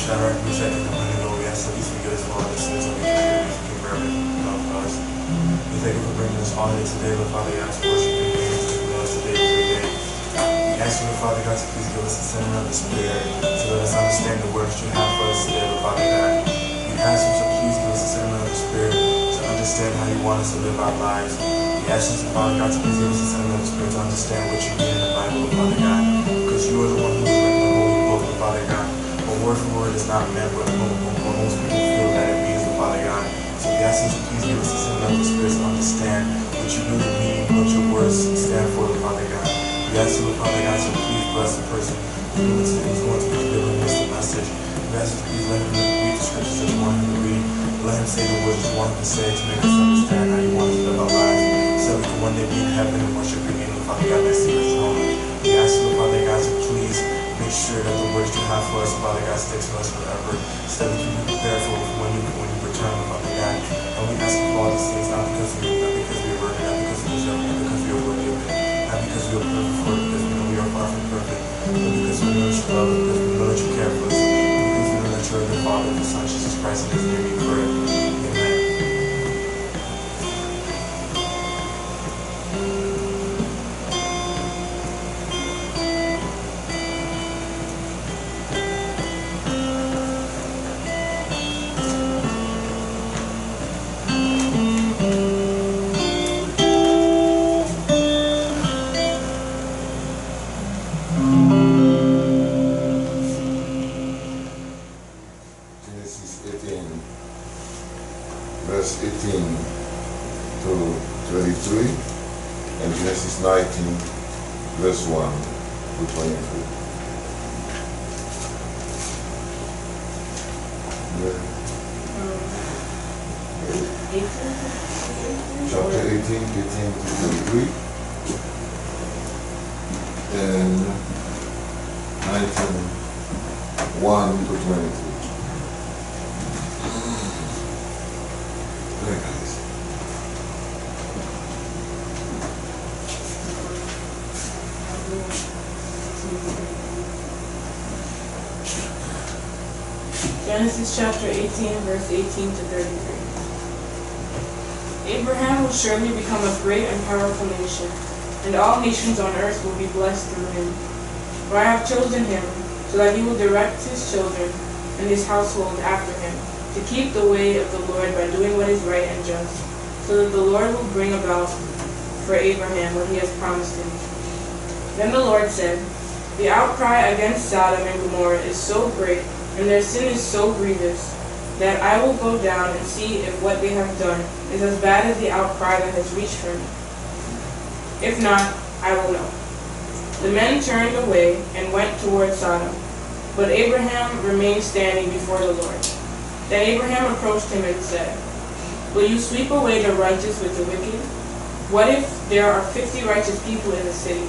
Shadrach, Meshach, and Abednego, we ask that you forgive us of all the sins that we committed, we Reverend, us. We thank you for bringing us all day today, Lord Father. We ask for worship and praise to us today, every day. We ask you, Lord Father God, to please give us the center of the Spirit, to let us understand the words you have for us today, Lord Father God. We ask you to please give us the center of the Spirit, to understand how you want us to live our lives. We ask you, Father God, to please give us the center of the Spirit, to understand what you read in the Bible, Lord Father God, because you are the one who has written the holy book, Lord Father God. But word for word is not meant, but most people feel that it means, Lord Father God. So we ask you to please give us the center of the Spirit to understand what you really mean, what your words stand for, Lord Father God. We ask you, Lord Father God, to please bless the person who's going to be delivering us the message. We ask you to please let him read the scriptures that you want him to read. Let him say the words that you want him to say to make us understand how you want us to live our lives, so we can one day be in heaven and worship your name, Lord Father God, next to your throne. We ask you, Lord Father God, to please make sure that the words you have for us, Father God, sticks with us forever, so that we can be prepared for when you return, Father God. And we ask for all these things, not because we are worthy, not because we deserve it, not because we are worthy of it, not because we are perfect for it, because we know we are far from perfect, but because we know that you love us, because we know that you care for us, because we know that you are the Father, the Son, Jesus Christ, and his name we pray. Amen. Verse 18 to 23, and Genesis 19, verse 1 to 23. Chapter 18 to 23, and 19, 1 to 23. Genesis chapter 18, verse 18 to 33. Abraham will surely become a great and powerful nation, and all nations on earth will be blessed through him. For I have chosen him, so that he will direct his children and his household after him, to keep the way of the Lord by doing what is right and just, so that the Lord will bring about for Abraham what he has promised him. Then the Lord said, the outcry against Sodom and Gomorrah is so great, and their sin is so grievous, that I will go down and see if what they have done is as bad as the outcry that has reached for me. If not, I will know. The men turned away and went toward Sodom, but Abraham remained standing before the Lord. Then Abraham approached him and said, will you sweep away the righteous with the wicked? What if there are 50 righteous people in the city?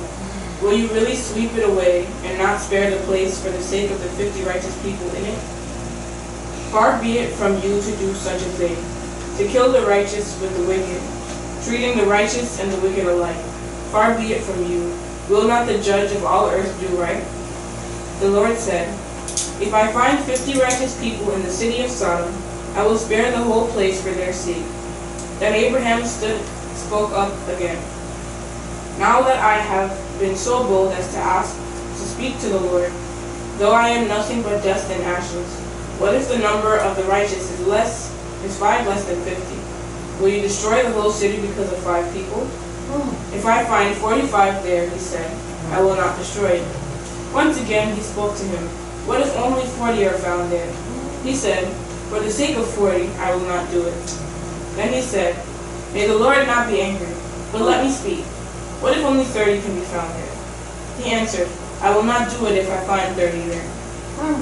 Will you really sweep it away and not spare the place for the sake of the 50 righteous people in it? Far be it from you to do such a thing, to kill the righteous with the wicked, treating the righteous and the wicked alike. Far be it from you. Will not the judge of all earth do right? The Lord said, if I find 50 righteous people in the city of Sodom, I will spare the whole place for their sake. Then Abraham spoke up again. Now that I have been so bold as to ask to speak to the Lord, though I am nothing but dust and ashes, what if the number of the righteous is 5 less than 50? Will you destroy the whole city because of 5 people? If I find 45 there, he said, I will not destroy it. Once again he spoke to him, what if only 40 are found there? He said, for the sake of 40, I will not do it. Then he said, may the Lord not be angry, but let me speak. What if only 30 can be found there? He answered, I will not do it if I find 30 there.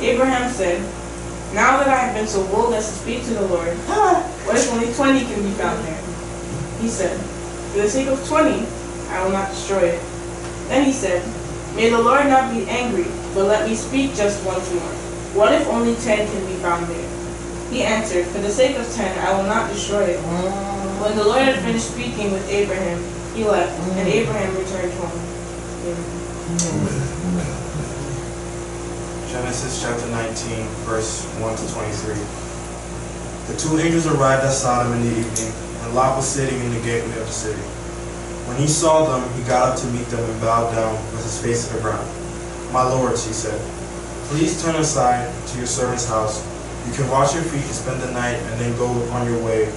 Abraham said, now that I have been so bold as to speak to the Lord, what if only 20 can be found there? He said, for the sake of 20, I will not destroy it. Then he said, may the Lord not be angry, but let me speak just once more. What if only 10 can be found there? He answered, for the sake of 10, I will not destroy it. When the Lord had finished speaking with Abraham, he left, and Abraham returned home. Amen. Genesis chapter 19, verse 1 to 23. The two angels arrived at Sodom in the evening, and Lot was sitting in the gateway of the city. When he saw them, he got up to meet them and bowed down with his face to the ground. "My lords," he said, "please turn aside to your servant's house. You can wash your feet and spend the night and then go on your way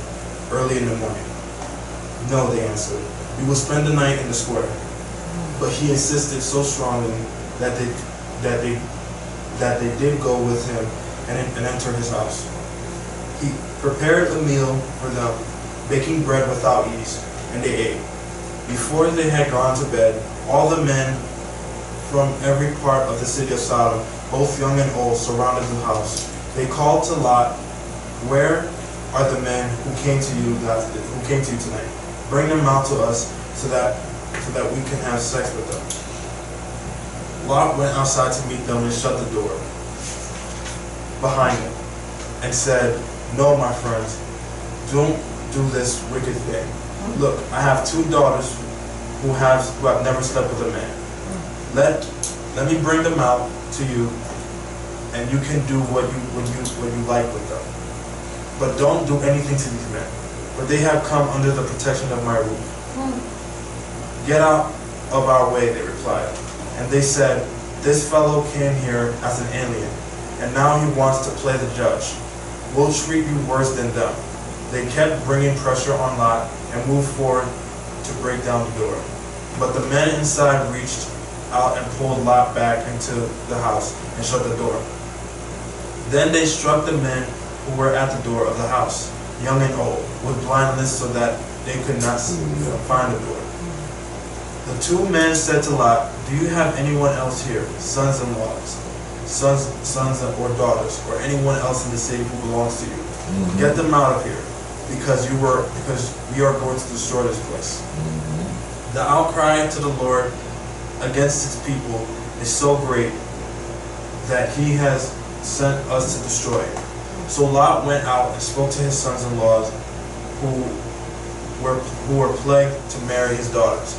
early in the morning." "No," they answered, "we will spend the night in the square." But he insisted so strongly that they did go with him and enter his house. He prepared a meal for them, baking bread without yeast, and they ate. Before they had gone to bed, all the men from every part of the city of Sodom, both young and old, surrounded the house. They called to Lot, "Where are the men who came to you tonight? Bring them out to us so that we can have sex with them." Lot went outside to meet them and shut the door behind him and said, "No, my friends, don't do this wicked thing. Look, I have 2 daughters who have never slept with a man. Let me bring them out to you, and you can do what you like with them. But don't do anything to these men, for they have come under the protection of my roof." "Get out of our way," they replied. And they said, "This fellow came here as an alien, and now he wants to play the judge. We'll treat you worse than them." They kept bringing pressure on Lot and moved forward to break down the door. But the men inside reached out and pulled Lot back into the house and shut the door. Then they struck the men who were at the door of the house, young and old, with blindness so that they could not find the door. The 2 men said to Lot, "Do you have anyone else here, sons-in-laws, sons or daughters, or anyone else in the city who belongs to you? Get them out of here, because we are going to destroy this place." The outcry to the Lord against his people is so great that he has sent us to destroy it. So Lot went out and spoke to his sons-in-laws who were plagued to marry his daughters.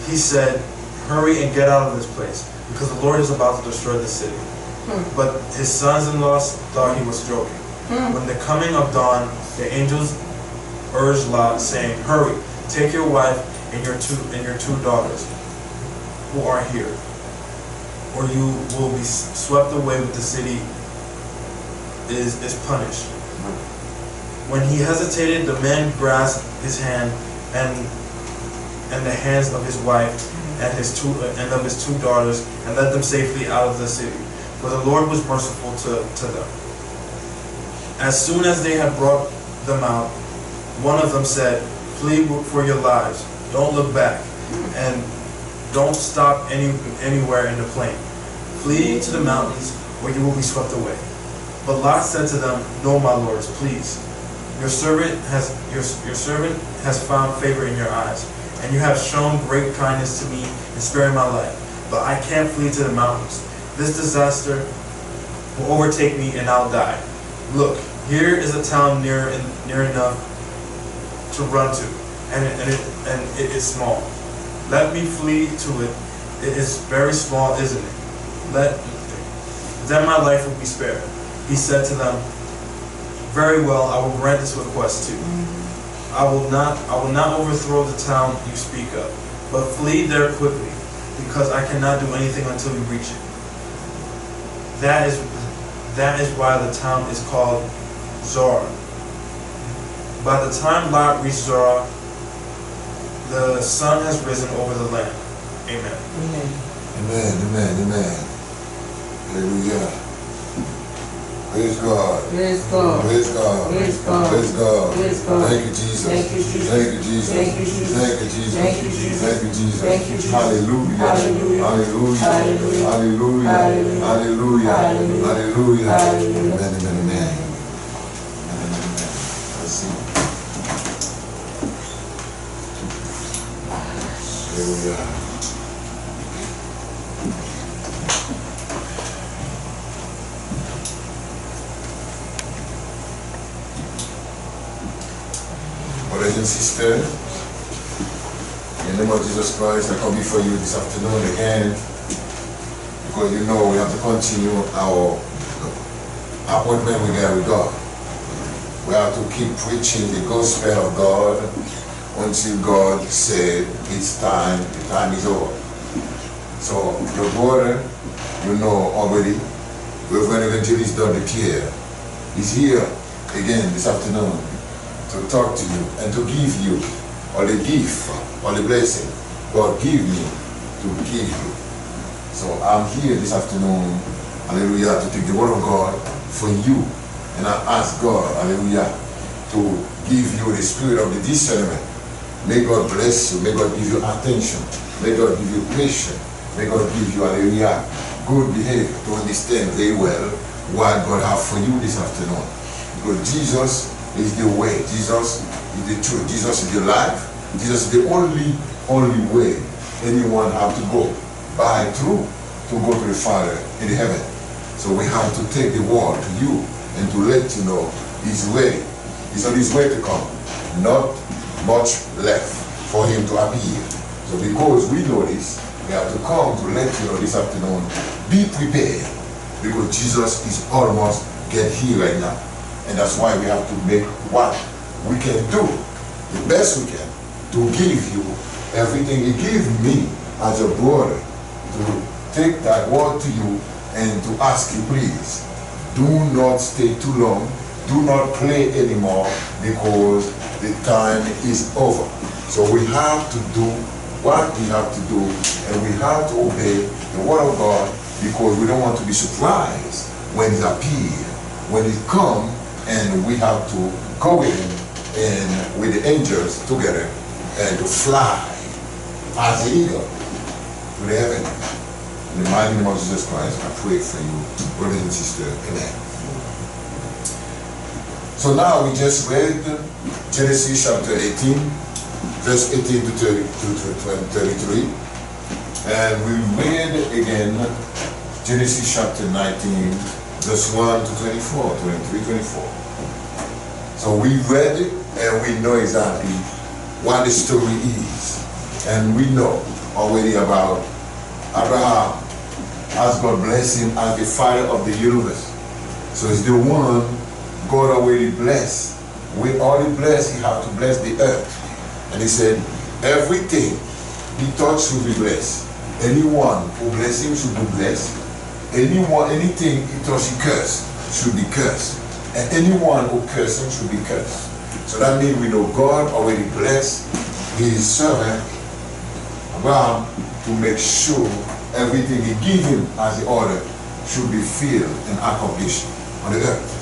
He said, "Hurry and get out of this place, because the Lord is about to destroy the city." But his sons-in-laws thought he was joking. When the coming of dawn, the angels urged Lot, saying, "Hurry, take your wife and your two daughters who are here, or you will be swept away with the city is punished." When he hesitated, the men grasped his hand and the hands of his wife and of his two daughters, and led them safely out of the city, for the Lord was merciful to them. As soon as they had brought them out, one of them said, "Flee for your lives, don't look back, and don't stop anywhere in the plain. Flee to the mountains, or you will be swept away." But Lot said to them, "No, my lords, please. Your servant has found favor in your eyes, and you have shown great kindness to me in sparing my life. But I can't flee to the mountains. This disaster will overtake me, and I'll die. Look, here is a town near enough to run to, and it is small. Let me flee to it. It is very small, isn't it? Then my life will be spared." He said to them, "Very well, I will grant this request too. I will not overthrow the town you speak of, but flee there quickly, because I cannot do anything until you reach it. That is why the town is called Zoar." By the time Lot reached Zoar, the sun has risen over the land. Amen. Amen, amen, amen. Hallelujah. Praise God. Praise God. Praise God. Praise God. Praise God. Praise God. Thank you, Jesus. Thank you, Jesus. Thank you, Jesus. Thank you, Jesus. Thank you, Jesus. Thank you, Jesus. Thank you, Jesus. Thank you, Jesus. Hallelujah. Hallelujah. Hallelujah. Hallelujah. Hallelujah. Hallelujah. Hallelujah. Hallelujah. Hallelujah. Hallelujah. Amen, amen, amen. Amen, amen. Let's see. Hallelujah. Brothers and sisters, in the name of Jesus Christ, I come before you this afternoon again because you know we have to continue our appointment with God. We have to keep preaching the gospel of God until God said it's time, the time is over. So your brother, you know already, Reverend Evangelist Dudley Pierre is here again this afternoon to talk to you and to give you all the gift, all the blessing God give me to give you. So I'm here this afternoon, hallelujah, to take the word of God for you. And I ask God, hallelujah, to give you the spirit of the discernment. May God bless you. May God give you attention. May God give you patience. May God give you, hallelujah, good behavior to understand very well what God has for you this afternoon. Because Jesus is the way. Jesus is the truth. Jesus is the life. Jesus is the only way anyone have to go by through to go to the Father in the heaven. So we have to take the word to you and to let you know He's ready. He's on His way to come. Not much left for Him to appear. So because we know this, we have to come to let you know this afternoon, be prepared, because Jesus is almost get here right now. And that's why we have to make what we can do, the best we can, to give you everything He gave me as a brother, to take that word to you and to ask you, please, do not stay too long, do not play anymore, because the time is over. So we have to do what we have to do, and we have to obey the word of God, because we don't want to be surprised when it appears, when it comes, and we have to go with Him and with the angels together and to fly as the eagle to the heaven. In the mighty name of Jesus Christ, I pray for you, brothers and sisters. Amen. So now we just read Genesis chapter 18, verse 18 to 33. And we read again Genesis chapter 19, verse 1 to 24, 23, 24. So we read it and we know exactly what the story is. And we know already about Abraham, as God blessed him as the father of the universe. So it's the one God already blessed. With all the blessed, He had to bless the earth. And He said, everything He touched should be blessed. Anyone who bless Him should be blessed. Anything He touched, He cursed, should be cursed. And anyone who cursed Him should be cursed. So that means we know God already blessed His servant Abraham to make sure everything He gave him as the order should be filled and accomplished on the earth.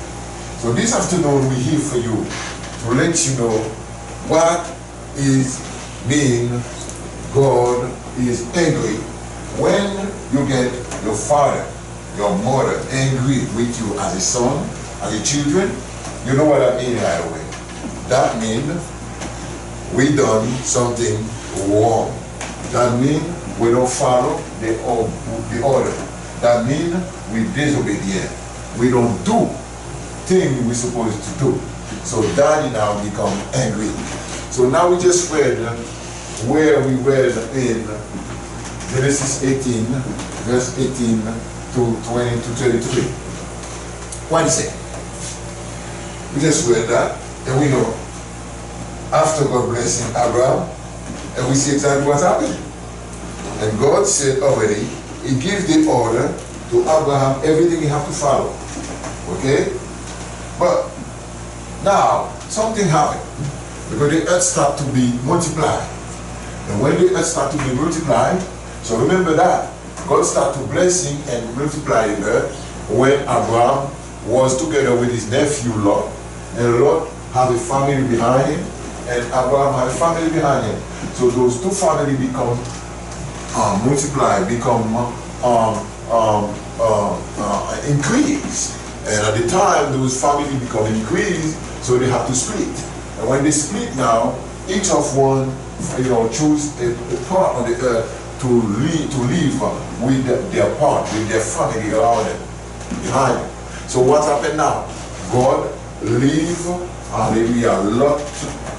So this afternoon we're here for you to let you know what is mean God is angry. When you get your father, your mother angry with you as a son, as a children, you know what that means right away. That means we done something wrong. That means we don't follow the order. That means we disobedient. We don't do things we're supposed to do. So daddy now become angry. So now we just read where we read in Genesis 18, verse 18 to 20 to 33. What is it? We just read that, and we know after God blessing Abraham, and we see exactly what's happening. And God said already, He gives the order to Abraham, everything he have to follow. Okay? But now something happened, because the earth start to be multiplied. And when the earth start to be multiplied, so remember that God start to bless him and multiply the earth when Abraham was together with his nephew Lot, and Lot have a family behind him, and Abraham had a family behind him. So those two families become multiply, become increase. And at the time those families become increased, so they have to split. And when they split now, each of one, choose a part of the earth to live with their part, with their family around them, behind them. So what happened now? God leave, hallelujah, Lot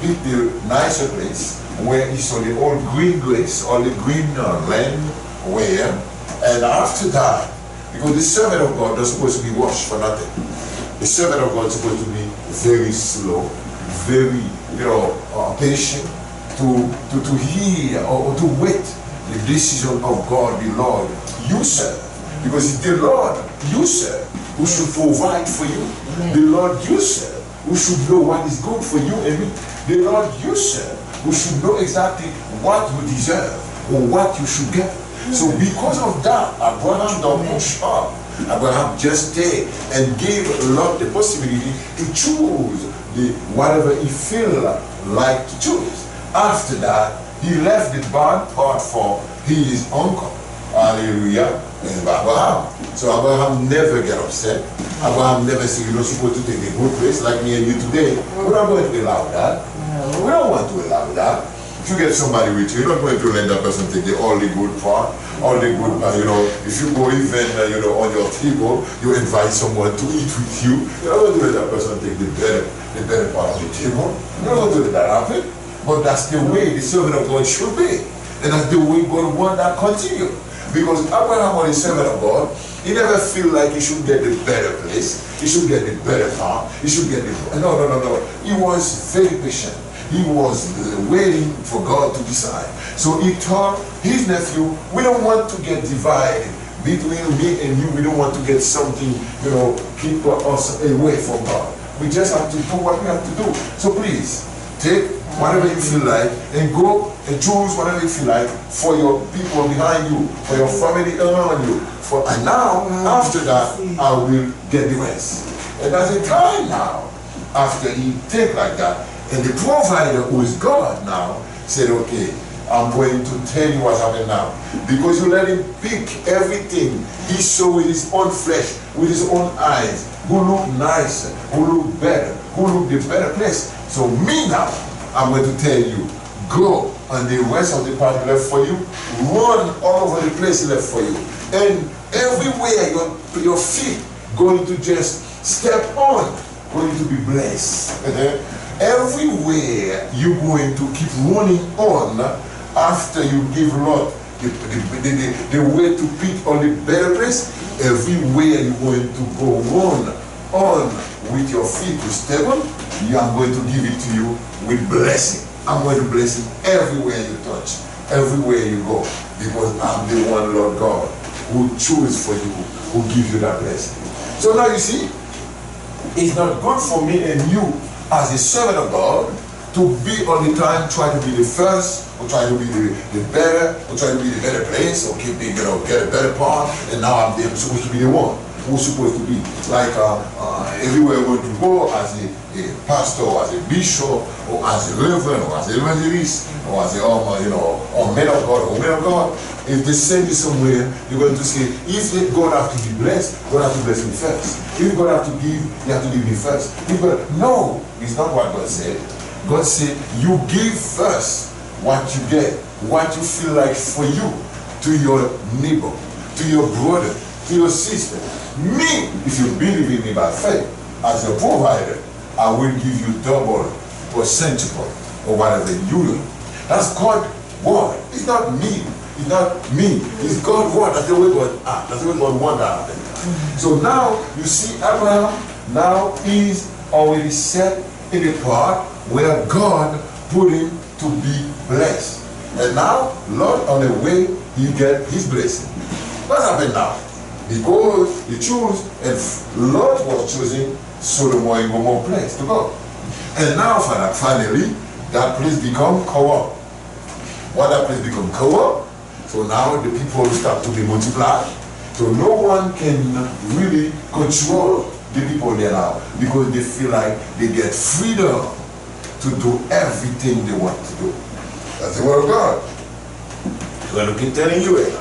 hit the nicer place where he saw the old green grass, all the green land where And after that, because the servant of God is supposed to be washed for nothing. The servant of God is supposed to be very slow, very, patient to hear or to wait the decision of God, the Lord you serve. Because it's the Lord you serve who should provide for you. The Lord you serve who should know what is good for you and me. The Lord you serve who should know exactly what you deserve or what you should get. So because of that, Abraham don't push up. Abraham just stayed and gave Lot the possibility to choose whatever he feel like to choose. After that, he left the bad part for his uncle. Hallelujah. And Abraham. So Abraham never get upset. Abraham never said, you're not supposed to take a good place like me and you today. We're not going to allow that. We don't want to allow that. If you get somebody with you, you're not going to let that person take all the good part, all the good, if you go even, on your table, you invite someone to eat with you, you're not going to let that person take the better part of the table. You're not going to let that happen. But that's the way the servant of God should be. And that's the way God wants that continue. Because Abraham was a servant of God, he never feel like he should get the better place, he should get the better part, he should get the... No. He was very patient. He was waiting for God to decide. So he told his nephew, we don't want to get divided between me and you. We don't want to get something, keep us away from God. We just have to do what we have to do. So please, take whatever you feel like and go and choose whatever you feel like for your people behind you, for your family around you. And now, after that, I will get the rest. And there's a time now, after he take like that, and the provider, who is God now, said, okay, I'm going to tell you what happened now. Because you let him pick everything he saw with his own flesh, with his own eyes, who look nicer, who look better, who look the better place. So me now, I'm going to tell you, go on the rest of the part left for you, run all over the place left for you. And everywhere your feet going to just step on, going to be blessed. Everywhere you're going to keep running on after you give Lot the way to pick on the better place, everywhere you're going to go on with your feet to step on, I'm going to give it to you with blessing. I'm going to bless you everywhere you touch, everywhere you go, because I'm the one, Lord God, who choose for you, who gives you that blessing. So now you see, it's not good for me and you as a servant of God to be all the time trying to be the first, or trying to be the better, or trying to be the better place, or keep get a better part, and now I'm supposed to be the one who's supposed to be like everywhere we want to go as a pastor, or as a bishop, or as a reverend, or as a evangelist, or as a man of God, or woman of God. If they send you somewhere, you're going to say, if God have to be blessed, God have to bless me first. If God have to give, you have to give me first. No, it's not what God said. God said, you give first what you get, what you feel like for you, to your neighbor, to your brother, to your sister. Me, if you believe in me by faith, as a provider, I will give you double percentage or whatever you do. That's God's word. It's not me. It's not me. It's God's word. That's the way God acts. That's the way God wants to happen. So now, you see Abraham, now he's already set in the part where God put him to be blessed. And now, Lord, on the way, he get his blessing. What happened now? Because he chose, and Lord was choosing Sodom and Gomorrah place to go. And now, finally, that place become corrupt. When that place become corrupt, so now the people start to be multiplied. So no one can really control the people there now, because they feel like they get freedom to do everything they want to do. That's the word of God. I'm going to keep telling you it.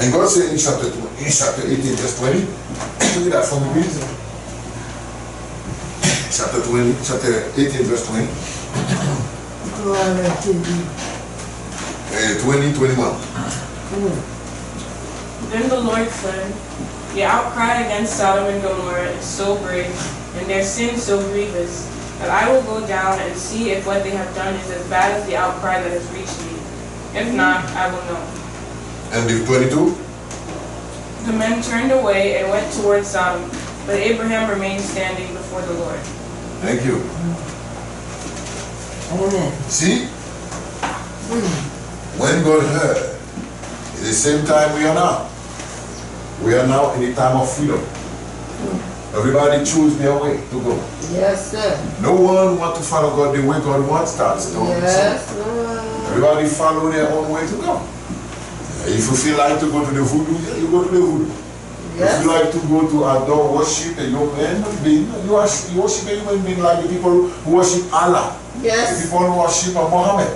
And God said in chapter 18, verse 20, look at that for me, please. Chapter 18, verse 20. 21. Then the Lord said, the outcry against Sodom and Gomorrah is so great, and their sin so grievous, that I will go down and see if what they have done is as bad as the outcry that has reached me. If not, I will know. And the 22? The men turned away and went towards Sodom, but Abraham remained standing before the Lord. Thank you. Amen. See? When God heard, at the same time we are now. We are now in a time of freedom. Everybody choose their way to go. Yes, sir. No one wants to follow God the way God wants us to. Yes, sir. Everybody follow their own way to go. If you feel like to go to the voodoo, you go to the voodoo. Yes. If you like to go to adore, worship a human being, you worship a human being like the people who worship Allah. Yes. The people who worship Muhammad.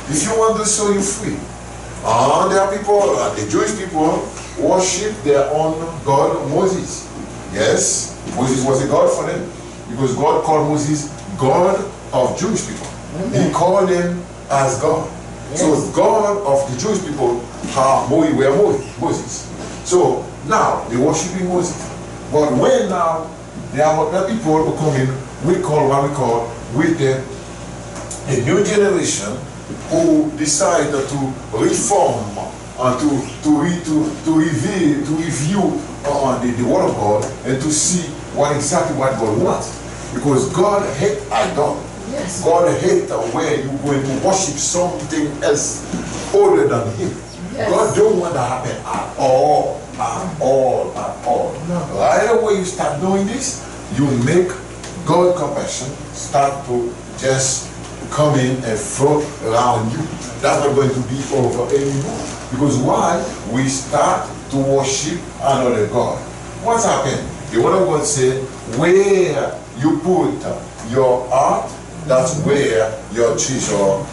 If you want to show you free. There are people, the Jewish people worship their own God, Moses. Yes, Moses was a God for them. Because God called Moses God of Jewish people. He called them as God. Yes. So God of the Jewish people were Moses. So now they worshiping Moses. But when now there are other people who come in, we call with a new generation who decide to reform and to review the word of God and to see exactly what God wants. Because God hates idol. Yes. God hates where you're going to worship something else other than Him. Yes. God don't want that happen at all. No. Right away you start doing this, you make God compassion start to just come in and float around you. That's not going to be over anymore. Because why? We start to worship another God. What's happened? The word of God said, where you put your heart, that's where your treasure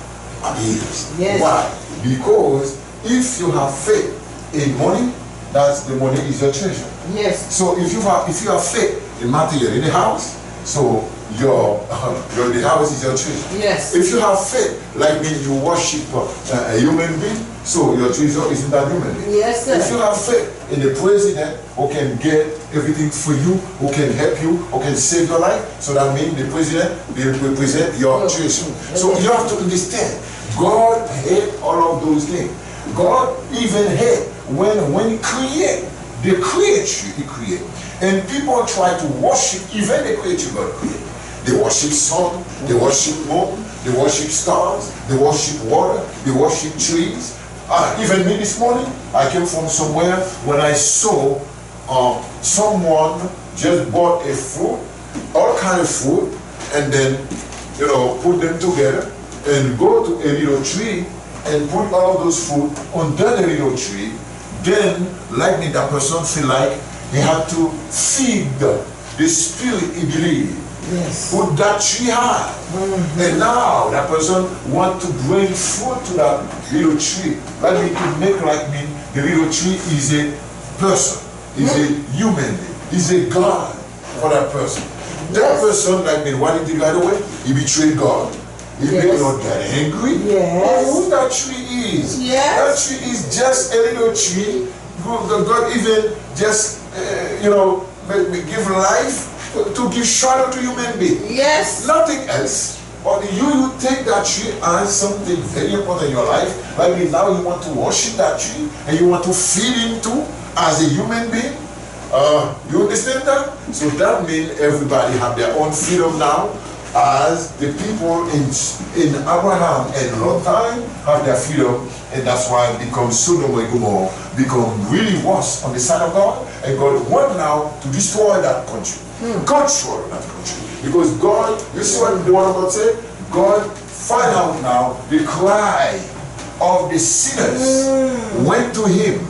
is. Yes. Why? Because if you have faith in money, that's the money is your treasure. Yes. So if you have faith in material in the house, so the house is your treasure. Yes. If you have faith, like me, you worship a human being, so your treasure is in that human being. Yes, sir. If you have faith in the president who can get everything for you, who can help you, who can save your life, so that means the president will represent your treasure. So you have to understand, God hates all of those things. God even hates when He creates the creature He created. And people try to worship even the creature God created. They worship sun, they worship moon, they worship stars, they worship water, they worship trees. Even me this morning, I came from somewhere when I saw someone just bought a fruit, all kind of fruit, and then, put them together and go to a little tree and put all of those fruit under the little tree. Then, like me, that person feel like he had to feed the spirit he believed. Yes. Put that tree high. And now that person want to bring fruit to that little tree. Like me, to make like me, the little tree is a person, is a human being, is a God for that person. That person, like me, what he did right away? He betrayed God. He made God get angry. Yes. Who that tree is? Yes. That tree is just a little tree. God even just, give life to give shadow to human beings. Yes. Nothing else. But you take that tree as something very important in your life. Like now you want to worship that tree and you want to feed him too as a human being. You understand that? So that means everybody have their own freedom now, as the people in Abraham and Lot time have their freedom, and that's why it becomes Sodom and Gomorrah become really worse on the side of God, and God want now to destroy that country. God destroyed that country. Because God, you see what the word of God said? God find out now the cry of the sinners went to him,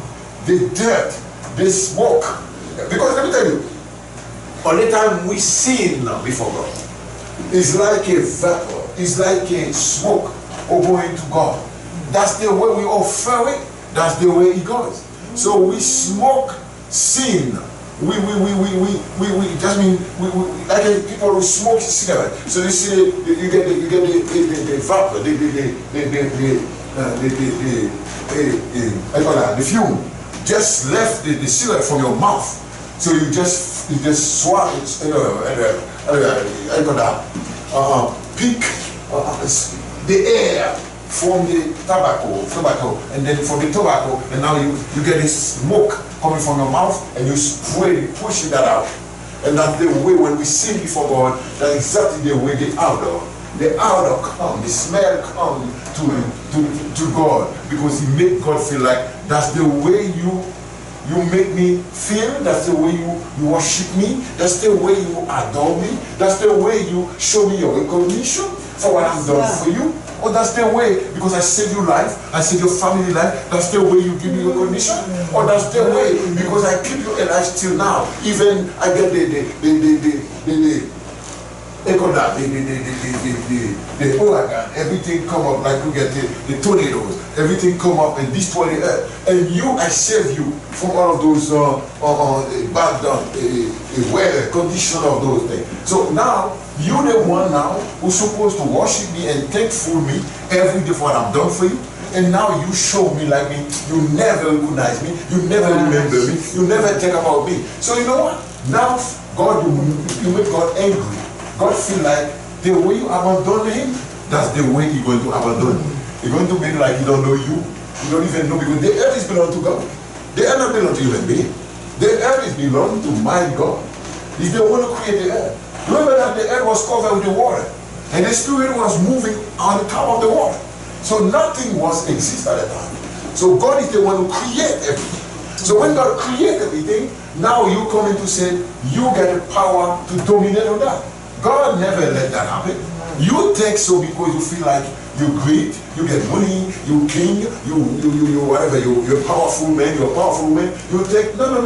the dirt, the smoke. Because let me tell you, only time we sin before God, it's like a vapor, it's like a smoke going to God. That's the way we offer it, that's the way it goes. So we smoke sin. We just mean like people who smoke cigarette. So you see you get the vapor, the fume just left the cigarette from your mouth. So you just swallow it, pick the air from the tobacco, and then from the tobacco, and now you get this smoke coming from your mouth, and you spray, pushing that out. And that's the way when we sing before God, that's exactly the way the odor comes, the smell comes to God, because He make God feel like that's the way you make me feel, that's the way you worship me, that's the way you adore me, that's the way you show me your recognition for what I've done for you. Or that's the way, because I saved your life, I saved your family life, that's the way you give me recognition. Or that's the way, because I keep you alive till now. Even I get the hurricane, everything come up, like we get the tornadoes, everything come up and destroy the earth. And I save you from all of those bad weather condition of those things. So now, you're the one now who's supposed to worship me and thankful me every day for what I've done for you. And now you show me like me, you never recognize me, you never remember me, you never think about me. So you know what? Now God, you make God angry. God feel like the way you abandon him, that's the way He's going to abandon you. He's going to make like He don't know you. You don't even know, because the earth is belong to God. The earth not belong to human being. The earth is belong to my God. He's the one who created the earth. Remember that the earth was covered with the water, and the Spirit was moving on the top of the water. So nothing was exist at the time. So God is the one who created everything. So when God created everything, now you come in to say you get the power to dominate on that. God never let that happen. You take so because you feel like you're great, you get money, you king, you whatever, you're a powerful man, you're a powerful man. You take no.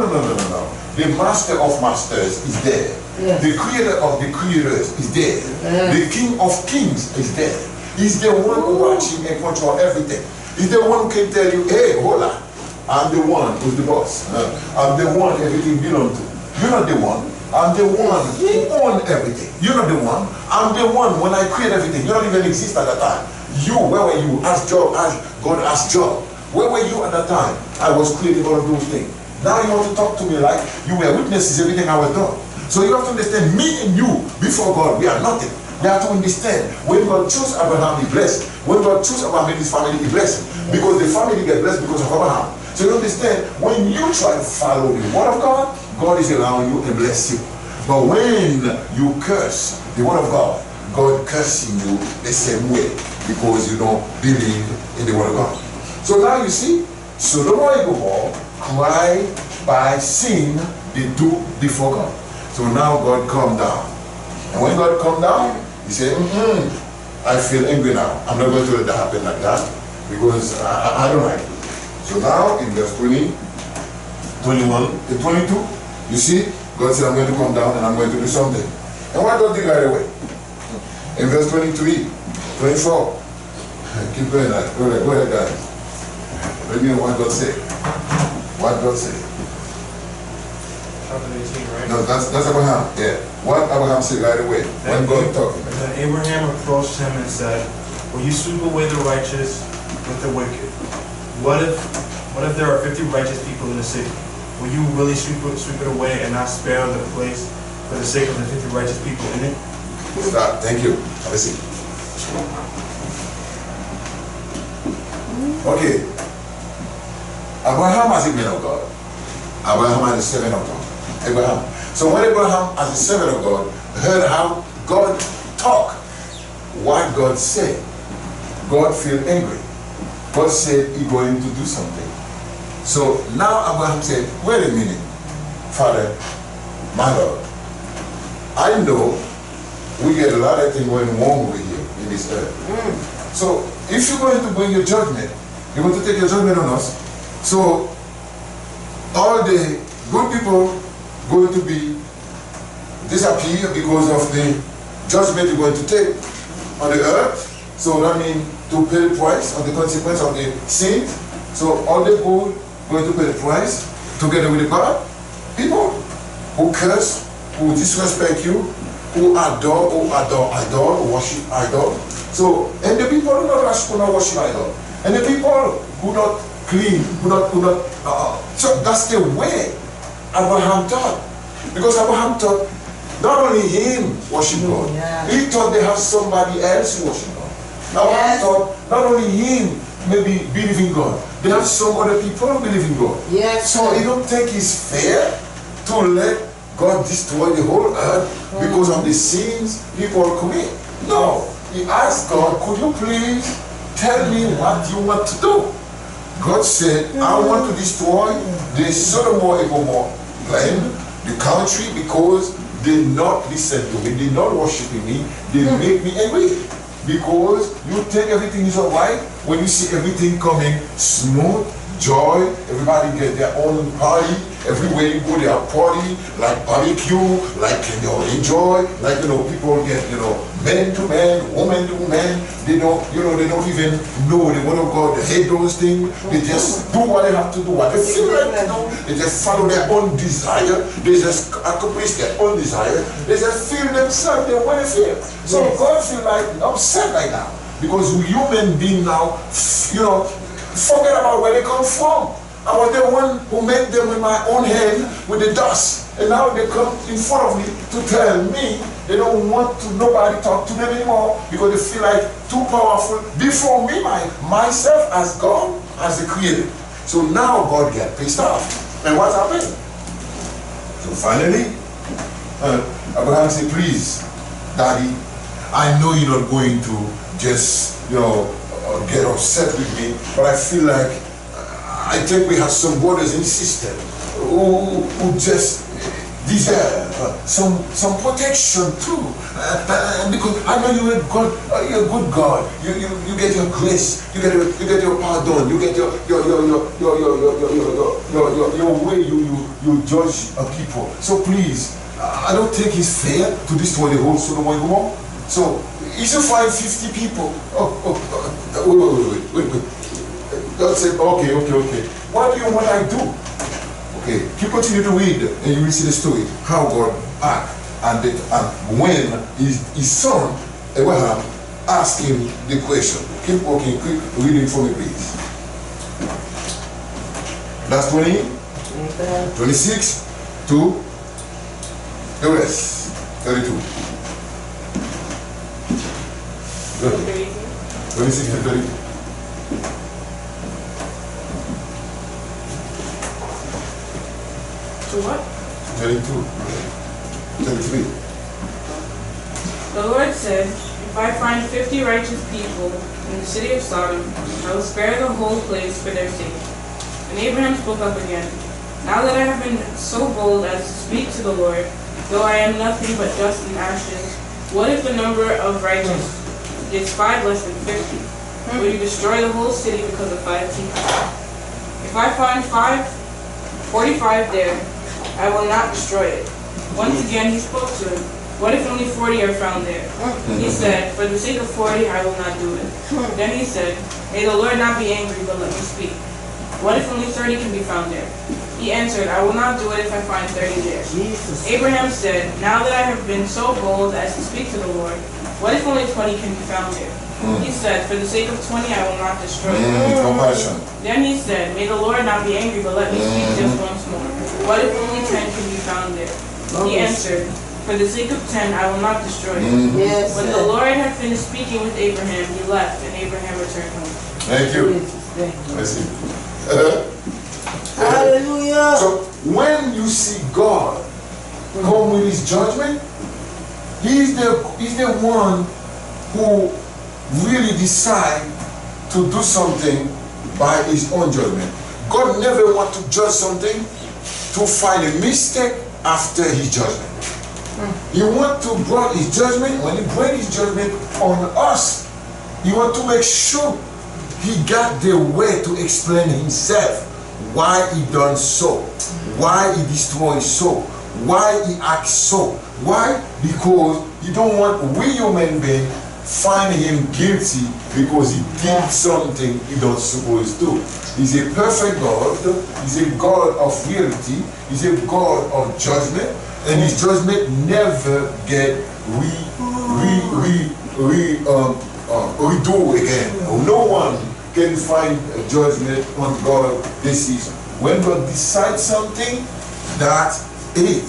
The master of masters is there. Yes. The creator of the creators is there. Yes. The king of kings is there. He's the one who watching and control everything. He's the one who can tell you, hey, hold on, I'm the one who's the boss. I'm the one everything belongs to. You're not the one. I'm the one who owns everything. You're not the one. I'm the one when I create everything. You don't even exist at that time. You, where were you? Ask Job, God asked Job. Where were you at that time? I was creating all of those things. Now you want to talk to me like you were witnesses everything I was done. So you have to understand, me and you, before God, we are nothing. We have to understand, when God chose Abraham, He blessed. When God chose Abraham, his family, He blessed. Because the family get blessed because of Abraham. So you understand, when you try to follow the word of God, God is allowing you and bless you. But when you curse the word of God, God cursing you the same way, because you don't believe in the word of God. So now you see, Sodom and Gomorrah cry by sin they do before God. So now God come down. And when God come down, He said, I feel angry now. I'm not going to let that happen like that, because I don't like it. So now in verse 20, 21 and 22, you see, God said, I'm going to come down and I'm going to do something. And what God did right away? In verse 23, 24, keep going, go ahead guys. Let me know what God said. What God said. Chapter 18, right? No, that's Abraham. Yeah. What Abraham said right away. When God talking. Then Abraham approached him and said, will you sweep away the righteous with the wicked? What if there are 50 righteous people in the city? Will you really sweep it away and not spare the place for the sake of the 50 righteous people in it? Stop. Thank you. Have a seat. Okay. Abraham as a man of God. Abraham as a servant of God. Abraham. So when Abraham as a servant of God heard how God talk, what God said, God feel angry. God said He's going to do something. So now Abraham said, wait a minute, Father, my Lord, I know we get a lot of things going wrong over here in this earth. So if you're going to bring your judgment, you're going to take your judgment on us. So all the good people going to be disappear because of the judgment you're going to take on the earth. So that means to pay the price of the consequence of the sin. So all the good going to pay the price together with the God. People who curse, who disrespect you, who adore, who worship idol. So, and the people who not worship idol. And the people who not clean, so that's the way Abraham taught. Because Abraham taught not only him worship God, he thought they have somebody else who worship God. Now I thought not only him maybe believe in God, there are some other people who believe in God. Yes. So you don't think it's fair to let God destroy the whole earth because of the sins people commit? No. He asked God, could you please tell me what you want to do? God said, I want to destroy the Sodom and Gomorrah land, the country, because they not listen to me, they not worshiping me, they make me angry. Because you think everything is alright when you see everything coming smooth, joy, everybody get their own party, everywhere you go they are party, like barbecue, like enjoy, like people get man to man, woman to man, they don't even know the word of God, they hate those things, they just do what they have to do, what they feel like to do, they just follow their own desire, they just accomplish their own desire, they just feel themselves the way they feel. So God feel like upset right now, because we human beings now, forget about where they come from. I was the one who made them with my own hand with the dust. And now they come in front of me to tell me they don't want to nobody talk to them anymore because they feel like too powerful before me, myself as God, as the creator. So now God get pissed off. And what happened? So finally, Abraham said, please, Daddy, I know you're not going to just, get upset with me, but I feel like I think we have some brothers and sisters who just deserve some protection too, because I know you're a good God. You get your grace, you get your pardon, you get your way you judge people. So please, I don't think it's fair to destroy the whole Sodom and Gomorrah. So if you find 50 people, wait. God said, okay. What do you want I do? Okay, keep continue to read and you will see the story, how God acted. And when his son, Abraham, asked him the question. Keep walking, keep reading for me, please. That's 20, 26 to the rest, 32. Good. 26 to 32. To what? 32. 33. The Lord said, if I find 50 righteous people in the city of Sodom, I will spare the whole place for their sake. And Abraham spoke up again. Now that I have been so bold as to speak to the Lord, though I am nothing but dust and ashes, what if the number of righteous is 5 less than 50? Will you destroy the whole city because of 5 people? If I find 45 there, I will not destroy it. Once again he spoke to him. What if only 40 are found there? He said, for the sake of 40 I will not do it. Then he said, may the Lord not be angry, but let me speak. What if only 30 can be found there? He answered, I will not do it if I find 30 there. Abraham said, now that I have been so bold as to speak to the Lord, what if only 20 can be found there? He said, for the sake of 20 I will not destroy it. Compassion. Then he said, may the Lord not be angry, but let me speak just once more. What if only 10 can be found there? He answered, for the sake of 10 I will not destroy it. When the Lord had finished speaking with Abraham, he left, and Abraham returned home. Thank you. I see. Hallelujah. So when you see God come with his judgment, he's the one who really decide to do something by his own judgment. God never want to judge something to find a mistake after his judgment. He want to bring his judgment. When he bring his judgment on us, he want to make sure he got the way to explain himself, why he done so, why he destroyed so, why he acts so. Why? Because you don't want we human beings find him guilty because he did something he don't supposed to. He's a perfect God. He's a God of reality. He's a God of judgment, and his judgment never get redo again. No one can find a judgment on God. This is when God decides something, that's it.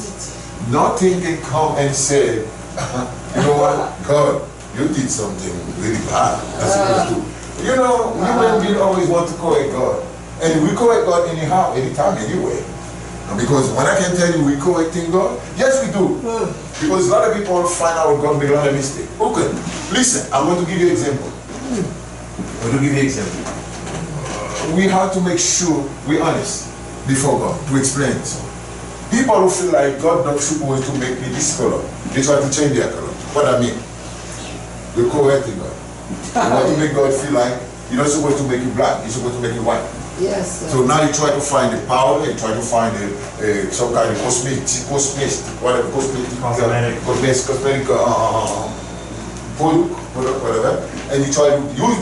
Nothing can come and say, you know what, God, you did something really bad. That's supposed to. You know, human beings always want to correct God. And we correct God anyhow, anytime, anyway. Because when I can tell you we correcting God, yes we do. Because a lot of people find out God made a lot of mistakes. Okay, listen, I'm going to give you an example. We have to make sure we're honest before God to explain it. People who feel like God not supposed to make me this color, they try to change their color. What I mean? We're correcting God. You want to make God feel like you're not supposed to make you black, you're supposed to make you white. Yes, sir. So now you try to find the powder, you try to find some kind of cosmetic product, whatever, and you try to use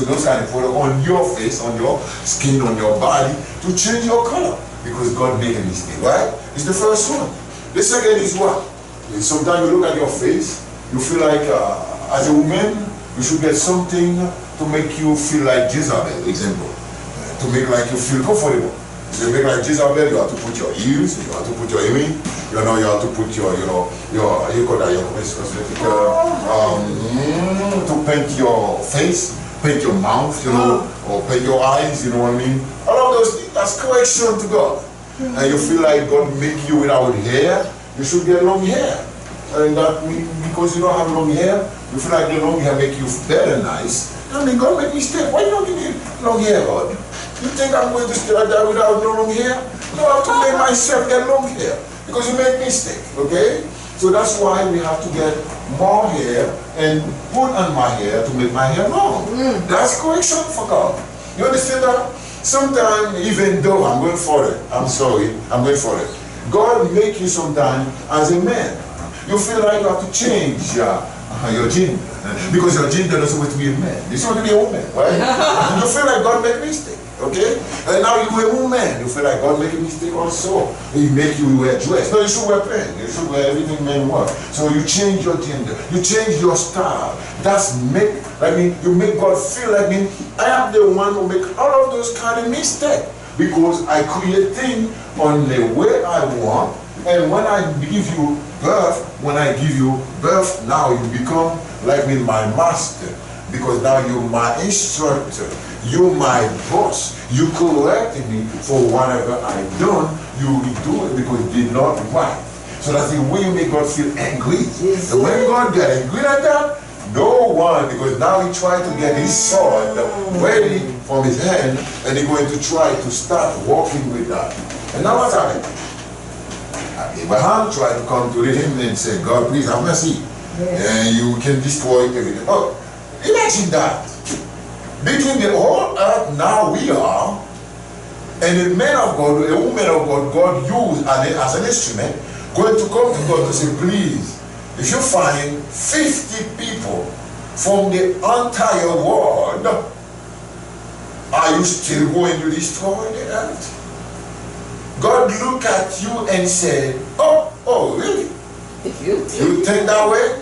those kind of product on your face, on your skin, on your body to change your color because God made a mistake, right? It's the first one. The second is what? Sometimes you look at your face, you feel like as a woman, you should get something to make you feel like Jezebel, example. To make like you feel comfortable. To make like Jezebel, you have to put your ears, you have to put your earring, you know, you have to put your to paint your face, paint your mouth, you know, or paint your eyes, you know what I mean? All of those things, that's correction to God. And you feel like God make you without hair, you should get long hair. And that means because you don't have long hair, you feel like the long hair make you better nice. I mean, God make mistake. Why you don't give me long hair, God? You think I'm going to stay like that without no long hair? No, I have to make myself get long hair because you make mistake, okay? So that's why we have to get more hair and put on my hair to make my hair long. That's correction for God. You understand that? Sometimes, even though I'm going for it, I'm sorry, I'm going for it. God make you sometimes as a man. You feel like you have to change your gender because your gender is supposed to be a man. You're supposed to be a woman, right? You feel like God made a mistake. Okay? And now you're a woman. You feel like God make a mistake also. He make you wear dress. No, you should wear pants. You should wear everything men wear. So you change your gender. You change your style. That's you make God feel like I am the one who make all of those kind of mistakes. Because I create things on the way I want. And when I give you birth, now you become like my master. Because now you're my instructor. You're my boss. You corrected me for whatever I done. You do it because you did not right. So that's the way you make God feel angry. Yes. And when God get angry like that, no one, because now he tried to get his sword ready from his hand, and he's going to try to start walking with that. And now what's happening? Abraham tried to come to him and say, God, please have mercy. Yes. And you can destroy everything. Oh, imagine that. Between the whole earth now we are, and a man of God, a woman of God, God used as an instrument, going to come to God to say, please, if you find 50 people from the entire world, are you still going to destroy the earth? God looked at you and said, oh really? You think that way?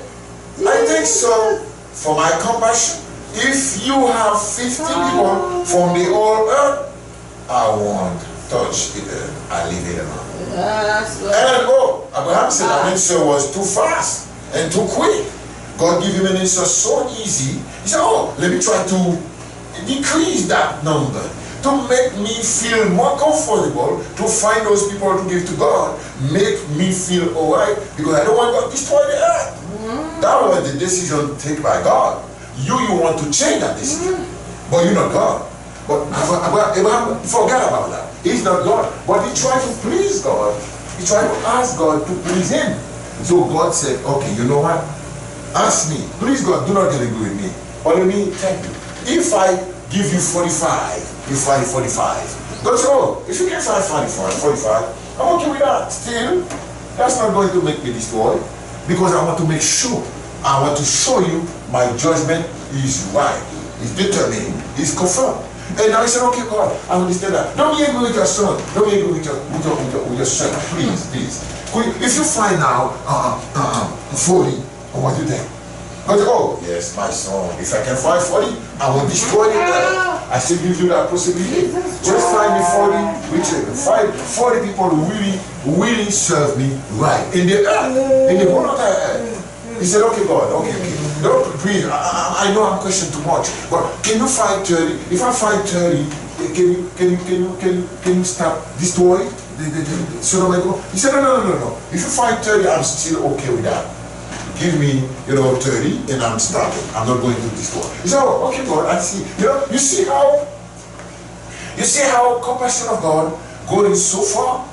I think so, for my compassion. If you have 50 people from the whole earth, I won't touch the earth. I leave it alone. And Abraham said that answer was too fast and too quick. God gave him an answer so easy. He said, let me try to decrease that number to make me feel more comfortable to find those people to give to God. Make me feel alright because I don't want God to destroy the earth. That was the decision taken by God. You want to change that decision, but you're not God. But Abraham forgot about that. He's not God, but he tried to please God. He tried to ask God to please him. So God said, okay, you know what? Ask me. Please God, do not get angry with me. But let me tell you, if I give you 45, you find 45. God said, if you can find 45, I'm okay with that. Still, that's not going to make me destroy, because I want to make sure. I want to show you my judgment is right, is determined, is confirmed. And now he said, okay, God, I understand that. Don't be angry with your son. Don't be angry with your son. Please. If you find out 40, what do you think? God said, yes, my son. If I can find 40, I will destroy it. I still give you that possibility. Just find me 40, which 40 people who really serve me right in the earth, in the whole other earth. He said, okay, God, okay. don't please. I know I'm questioning too much, but can you find 30? If I find 30, can you stop destroy the Sodom and Gomorrah? He said, no. If you find 30, I'm still okay with that. Give me, 30, and I'm stopping. I'm not going to destroy. He said, oh, okay, God, I see. You see how compassion of God going so far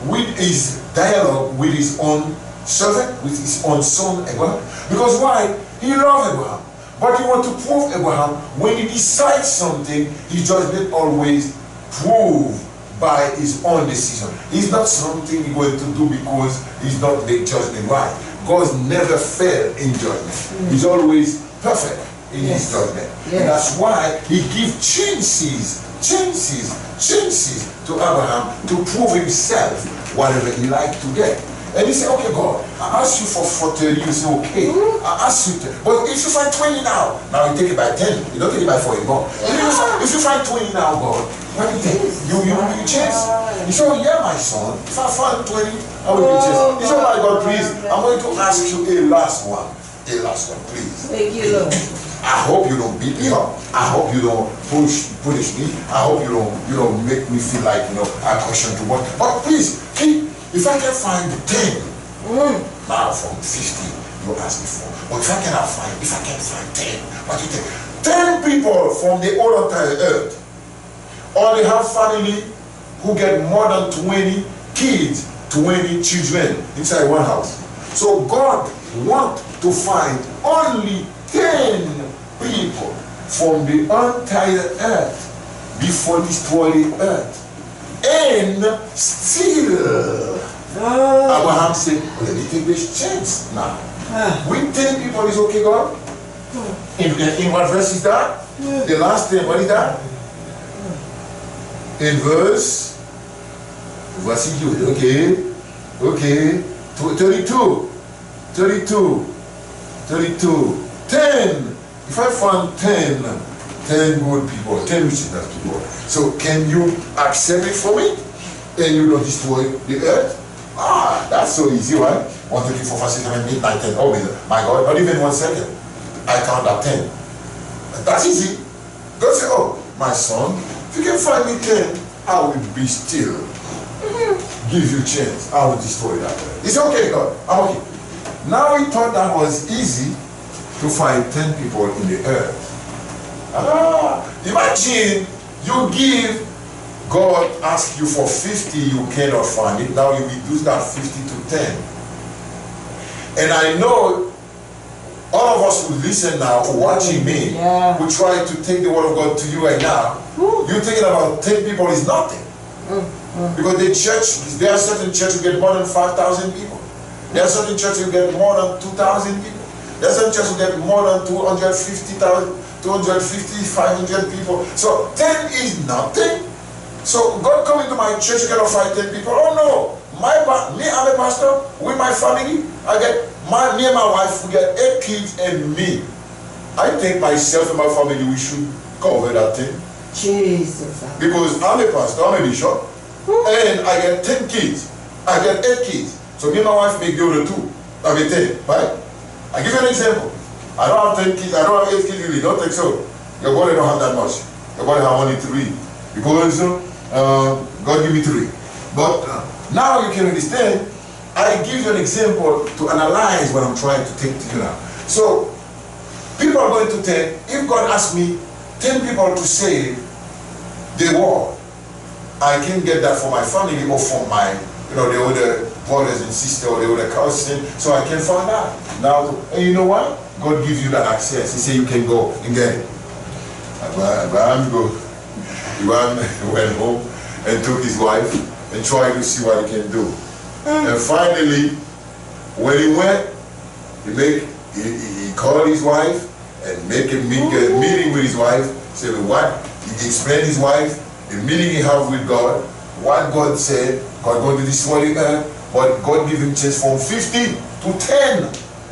with his dialogue with his own servant, with his own son Abraham. Because why? He loved Abraham. But he want to prove Abraham, when he decides something, he doesn't always prove by his own decision. It's not something he's going to do because he's not make judgment right. God never failed in judgment. He's always perfect in his judgment. And that's why he gives chances to Abraham to prove himself whatever he liked to get. And he said, okay, God, I asked you for 30, you say, okay. I asked you 10. But if you find 20 now you take it by 10. You don't take it by 4 anymore. If you find 20 now, God, what do you think? You chance? He said, oh, yeah, my son. If I find 20, I will be chance. He said, my God, please, I'm going to ask you a last one. A last one, please. Thank you, Lord. I hope you don't beat me up. I hope you don't punish me. I hope you don't make me feel like, I question too much. But please, if I can find 10, now from 50, you ask me for. But if I cannot find 10, what do you think? 10 people from the whole entire earth, or they have family who get more than 20 kids, 20 children inside one house. So God wants to find only 10 people from the entire earth before destroy the earth. And still, Abraham said, let me take this chance now. With 10 people is okay, God? In what verse is that? The last 10, what is that? In verse, voici Dieu, okay, 32, 10. If I find 10 good people, 10 rich people, so can you accept it for me? And you don't destroy the earth? That's so easy, right? 1, 2, 3, 4, 5, 6, 7, 8, 9, 10. Oh, my God, not even 1 second. I count up 10. That's easy. God say, oh, my son, if you can find me 10, I will be still. Give you a chance. I will destroy that earth. He said, okay, God, I'm okay. Now he thought that was easy to find 10 people in the earth. Imagine you give, God asks you for 50, you cannot find it. Now you reduce that 50 to 10. And I know all of us who listen now, who watching me, who try to take the word of God to you right now, you're thinking about 10 people is nothing. Because the church, there are certain churches who get more than 5,000 people. There are certain churches who get more than 2,000 people. There are certain churches who get more than 250,000, 250, 500 people. So 10 is nothing. So God come into my church, you cannot find 10 people. Oh no, me, I'm a pastor with my family. Me and my wife, we get 8 kids and me. I think myself and my family, we should cover that thing. Jesus. Because I'm a pastor, I'm a bishop, and I get 10 kids. I get 8 kids. So me and my wife make the other 2. I get 10, right? I give you an example. I don't have 10 kids, I don't have 8 kids really, don't think so. Your body don't have that much. Your body have only 3. Because God give me 3. But now you can understand, I give you an example to analyze what I'm trying to take to you now. So, people are going to think, if God asks me 10 people to save the world, I can get that for my family or for my, the other brothers and sisters or the other cousins, so I can find out. Now, and you know what? God gives you that access. He said you can go and get it. Abraham went home and took his wife and tried to see what he can do. And finally, when he went, he called his wife and make a meeting with his wife. Said what? He explained his wife, the meeting he had with God, what God said, God going to destroy the earth, but God give him chance from 50 to 10.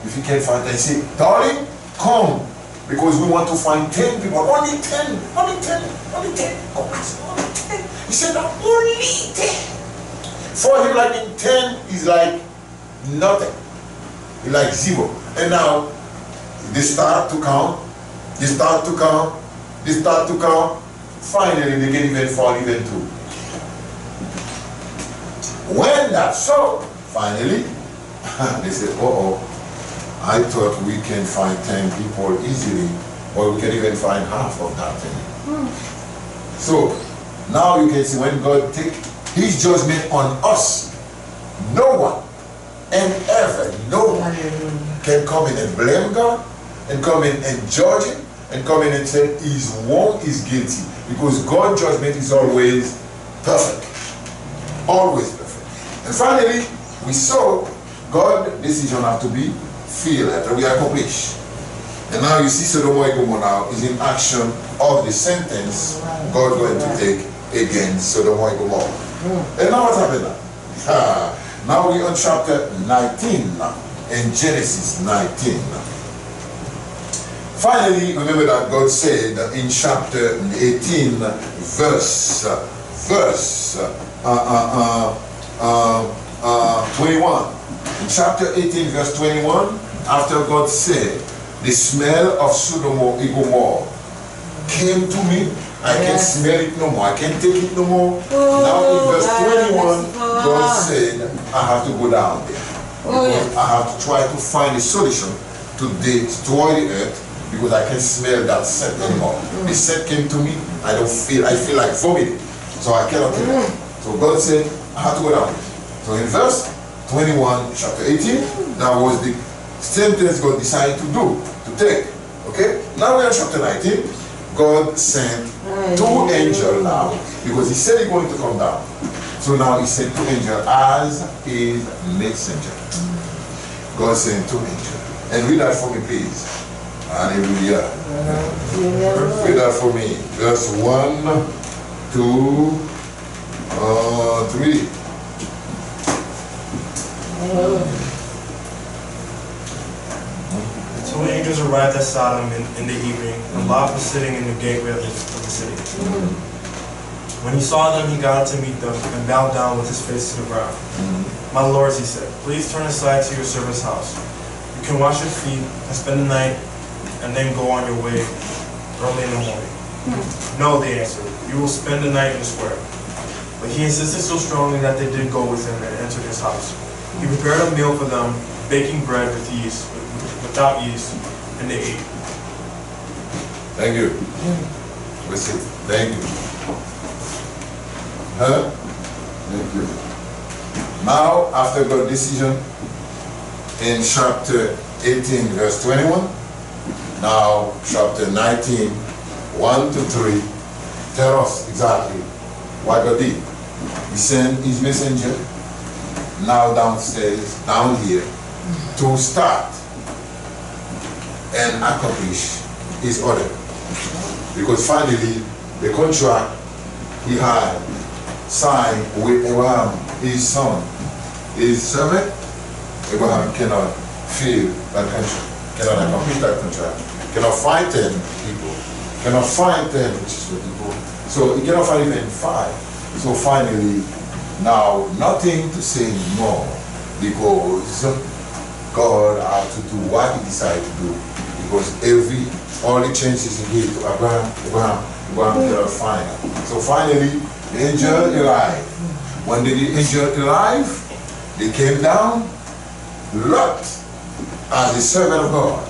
If he can't find 10, say, darling, come. Because we want to find 10 people. Only 10. Only 10. Only 10. God said, only 10. He said, only 10. For him, like in 10 is like nothing. It's like 0. And now, They start to come. They start to come. They start to come. Finally, they can even fall even too. When that's so, finally, they said, uh-oh, I thought we can find 10 people easily, or we can even find half of that thing. So, now you can see when God take his judgment on us, no one and ever, no one can come in and blame God, and come in and judge him, and come in and say he's wrong, he's guilty. Because God's judgment is always perfect. Always perfect. And finally, we saw God's decision have to be fulfilled, to be accomplished. And now you see Sodom and Gomorrah now is in action of the sentence God going to take against Sodom and Gomorrah. And now what happened now? Now we're on chapter 19 now, in Genesis 19 now. Finally, remember that God said in chapter 18, verse 21. In chapter 18, verse 21, after God said, the smell of Sodom and Gomorrah came to me. I can't smell it no more. I can't take it no more. Now in verse 21, God said, I have to go down there. Because I have to try to find a solution to destroy the earth, because I can't smell that scent anymore. The scent came to me, I feel like vomiting. So I cannot take it. So God said, I have to go down. So in verse 21, chapter 18, that was the sentence God decided to do, to take. Okay? Now we are in chapter 19. God sent 2 angels now, because he said he's going to come down. So now he sent 2 angels as his messenger. God sent 2 angels. And read that for me, please. Hallelujah. Read that for me. Verse 1, 2, 3. The 2 angels arrived at Sodom in the evening, and Lot was sitting in the gateway of the city. When he saw them, he got up to meet them and bowed down with his face to the ground. My lords, he said, please turn aside to your servant's house. You can wash your feet and spend the night, and then go on your way early in the morning. No, they answered, you will spend the night in the square. But he insisted so strongly that they did go with him and entered his house. He prepared a meal for them, baking bread without yeast, and they ate. Thank you. Listen, thank you. Huh? Thank you. Now, after God's decision, in chapter 18, verse 21, now chapter 19, 1 to 3, tell us exactly what God did. He sent his messenger now downstairs, down here, to start and accomplish his order. Because finally, the contract he had signed with Abraham, his son, his servant, Abraham cannot fill that contract, cannot accomplish that contract, cannot find 10 people, cannot find 10 people, so he cannot find even 5. So finally, now nothing to say more, because God had to do what he decided to do, because all the chances he gave to Abraham cannot find it. So finally, the angel arrived. When the angel arrived, they came down. Lot, as the servant of God,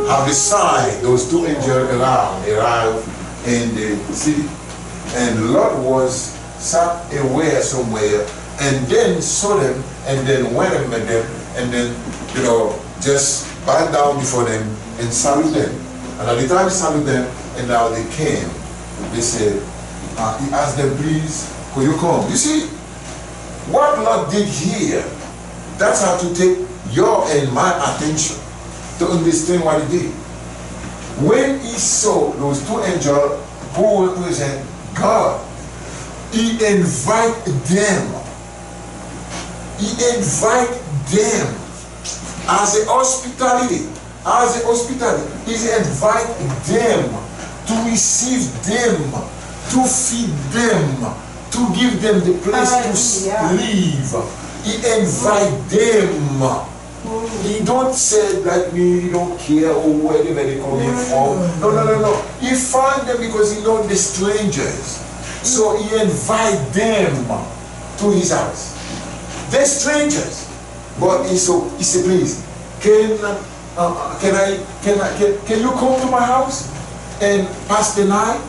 have decided those 2 angels arrived in the city. And Lot was sat away somewhere, and then saw them, and then went and met them, and then, just bowed down before them and salute them. And at the time he saluted them, and now they came, they said, he asked them, please, could you come? You see, what Lot did here, that's how to take your and my attention to understand what he did. When he saw those 2 angels who represent God, he invited them. He invited them as a hospitality. He invited them to receive them, to feed them, to give them the place to live. He invited them. He don't say like me, he don't care or wherever they coming from. No, no, no, no. He found them because he knows the strangers. So he invite them to his house. They're strangers. But he said, please, can you come to my house and pass the night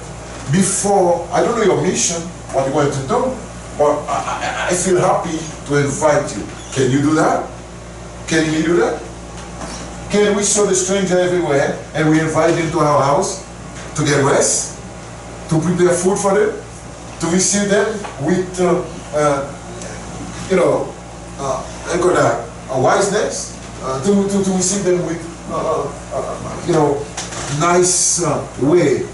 before, I don't know your mission, what you're going to do, but I feel happy to invite you. Can you do that? Can we do that? Can we show the stranger everywhere and we invite them to our house to get rest, to prepare food for them, to receive them with, wiseness, to receive them with, nice way,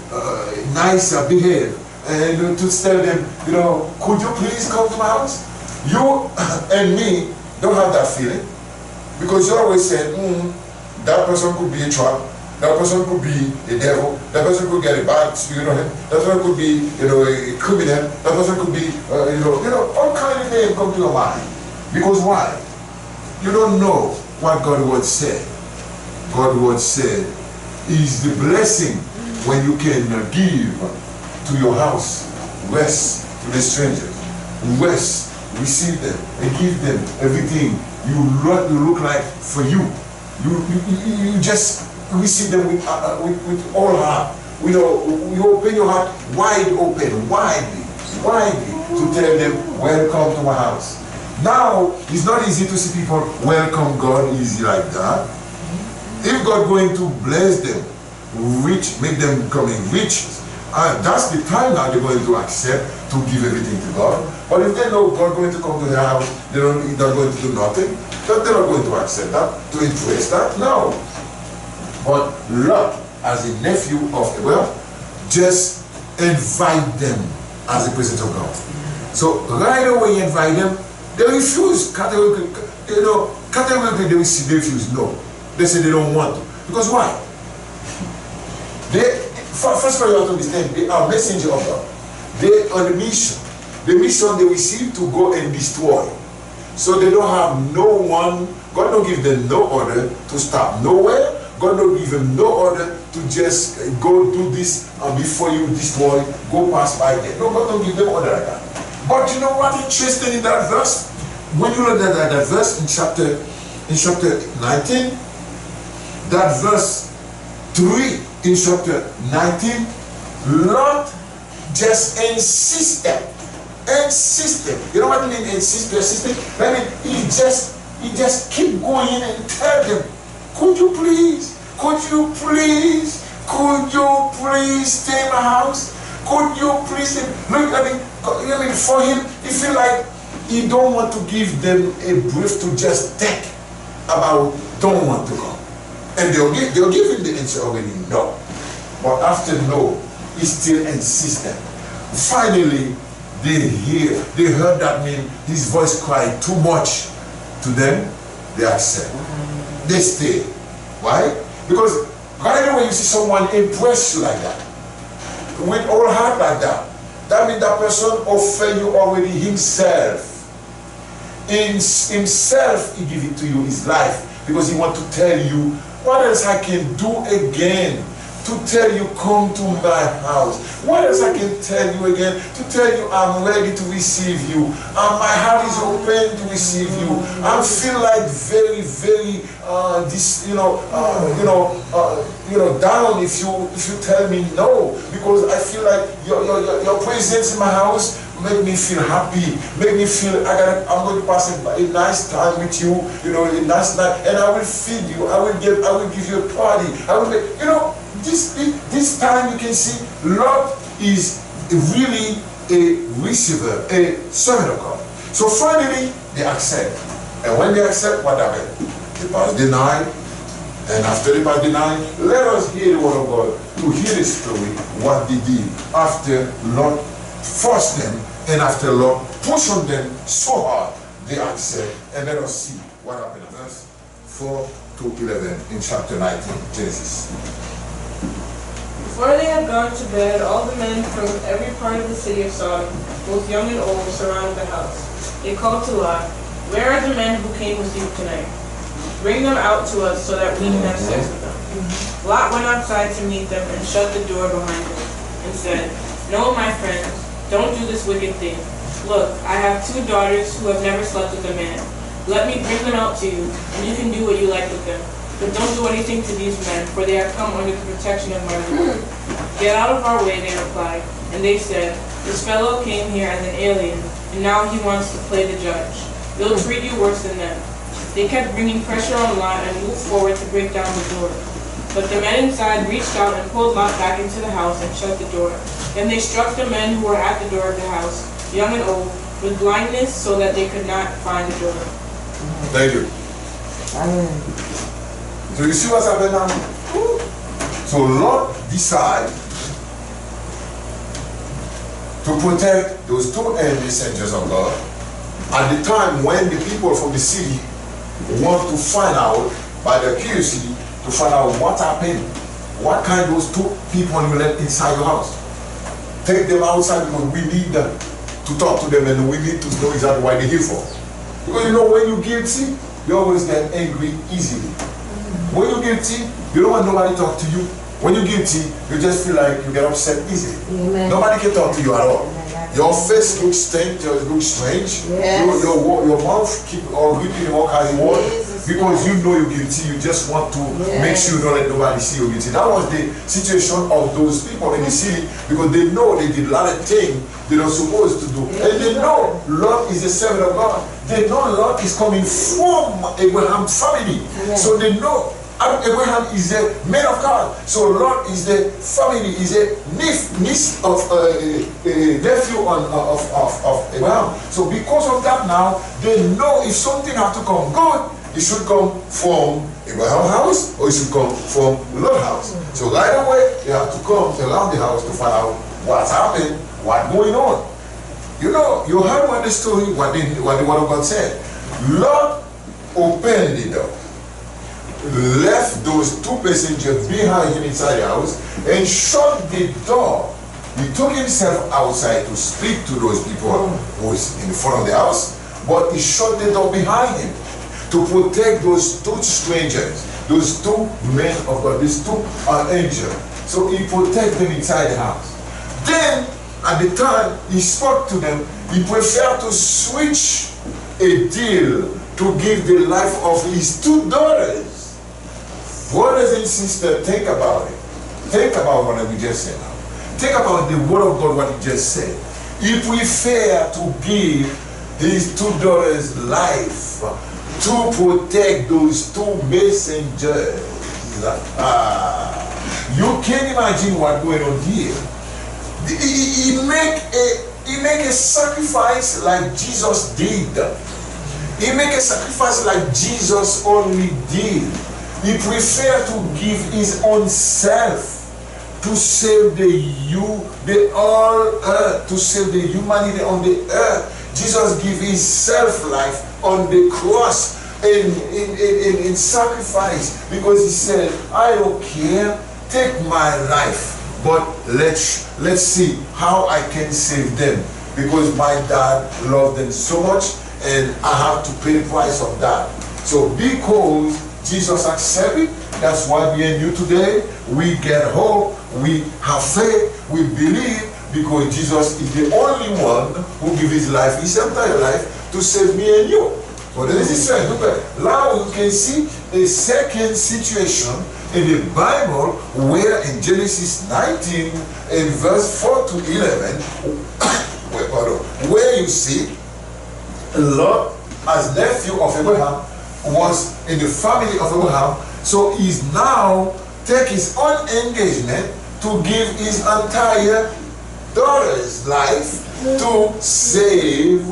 nice behavior, and to tell them, could you please come to my house? You and me don't have that feeling, because you always say, that person could be a trap, that person could be a devil, that person could get a bad spirit on him, that person could be, a criminal, that person could be, all kind of things come to your mind. Because why? You don't know what God's word said. God's word said is the blessing when you can give to your house, rest to the strangers, rest, receive them, and give them everything you look like for you. You just receive them with all heart. You open your heart wide open, widely, to tell them, welcome to my house. Now, it's not easy to see people welcome God easy like that. If God going to bless them, rich, make them becoming rich, that's the time now they're going to accept to give everything to God. But if they know God going to come to their house, they're not going to do nothing, they're not going to accept that, to embrace that, no. But Lot, as a nephew of Abraham, just invite them as the presence of God. So right away you invite them, they refuse categorically. Categorically they refuse. No, they say they don't want to. Because why? First of all, you have to understand, they are messenger of God. They are on a mission. The mission they receive to go and destroy. So they don't have no one. God don't give them no order to stop nowhere. God don't give them no order to just go do this before you destroy, go pass by there. No, God don't give them order like that. But you know what interesting in that verse? When you look at that verse in chapter 19, that verse 3 in chapter 19, Lot just insisted. You know what I mean? Persisted. I mean, he just keep going and tell them, could you please stay in my house? Could you please? Look, for him, he feel like he don't want to give them a brief to just take about don't want to come. And they'll give him the answer already, no. But after no, he still insistent. Finally, they heard that mean his voice cried too much to them, they accept. They stay. Why? Because right away you see someone impress you like that, with all heart like that, that means that person offer you already himself. In himself, he give it to you, his life, because he want to tell you, what else I can do again to tell you, come to my house? What else I can tell you again to tell you I'm ready to receive you? My heart is open to receive you. I feel like very, very down if you tell me no, because I feel like your presence in my house make me feel happy, make me feel I'm going to pass a nice time with you, a nice night, and I will feed you, I will give you a party, I will make, this time you can see Lot is really a receiver, a servant of God. So finally they accept, and when they accept, what happened? They pass the night, and after they pass the night, let us hear the word of God, to hear the story, what they did after Lot forced them, and after Lot pushed on them so hard, they accept. And let us see what happened. Verse 4 to 11 in chapter 19, Genesis. Before they had gone to bed, all the men from every part of the city of Sodom, both young and old, surrounded the house. They called to Lot, "Where are the men who came with you tonight? Bring them out to us so that we can have sex with them. Lot went outside to meet them and shut the door behind him and said, No, my friends, don't do this wicked thing. Look, I have 2 daughters who have never slept with a man. Let me bring them out to you, and you can do what you like with them. But don't do anything to these men, for they have come under the protection of my Lord. Get out of our way, they replied. And they said, This fellow came here as an alien, and now he wants to play the judge. They'll treat you worse than them. They kept bringing pressure on Lot and moved forward to break down the door. But the men inside reached out and pulled Lot back into the house and shut the door. Then they struck the men who were at the door of the house, young and old, with blindness so that they could not find the door. Thank you. Amen. So you see what's happening now? So Lot decided to protect those 2 messengers of God at the time when the people from the city want to find out, by their curiosity, to find out what happened. What kind of those 2 people you let inside your house? Take them outside because we need them to talk to them and we need to know exactly why they're here for. Because you know when you're guilty, you always get angry easily. When you're guilty, you don't want nobody to talk to you. When you're guilty, you just feel like you get upset easily. Amen. Nobody can talk to you at all. Your face looks strange, Yes. your mouth keep or repeating all kinds of words because you know you're guilty. You just want to make sure you don't let nobody see you guilty. That was the situation of those people in the city because they know they did a lot of things they're not supposed to do. And they know Lot is a servant of God. They know Lot is coming from Abraham's family. So they know Abraham is a man of God. So Lot is the family, is a niece of nephew of Abraham. So because of that now, they know if something has to come good, it should come from Abraham's house or it should come from Lot's house. So right away, they have to come around the house to find out what's happening, what's going on. You know, you heard what the story, what the word of God said. Lot opened the door, left those 2 passengers behind him inside the house and shut the door. He took himself outside to speak to those people who was in front of the house, but he shut the door behind him to protect those 2 strangers, those 2 men of God, these 2 angels. So he protected them inside the house. Then, at the time he spoke to them, he preferred to switch a deal to give the life of his 2 daughters. Brothers and sisters, think about it. Think about what we just said now. Think about the word of God, what he just said. He preferred to give his 2 daughters life to protect those 2 messengers. You can't imagine what's going on here. He make a sacrifice like Jesus did. He make a sacrifice like Jesus only did. He preferred to give his own self to save to save the humanity on the earth. Jesus gave his self-life on the cross in sacrifice because he said, I don't care, take my life, but let's see how I can save them because my dad loved them so much and I have to pay the price of that. So because Jesus accepted, that's why me and you today, we get hope, we have faith, we believe, because Jesus is the only one who gives his life, his entire life, to save me and you. So this is right. Look at it. Now you can see a second situation in the Bible where in Genesis 19 in verse 4 to 11, where you see Lot as nephew of Abraham was in the family of Abraham, so he's now take his own engagement to give his entire daughter's life to save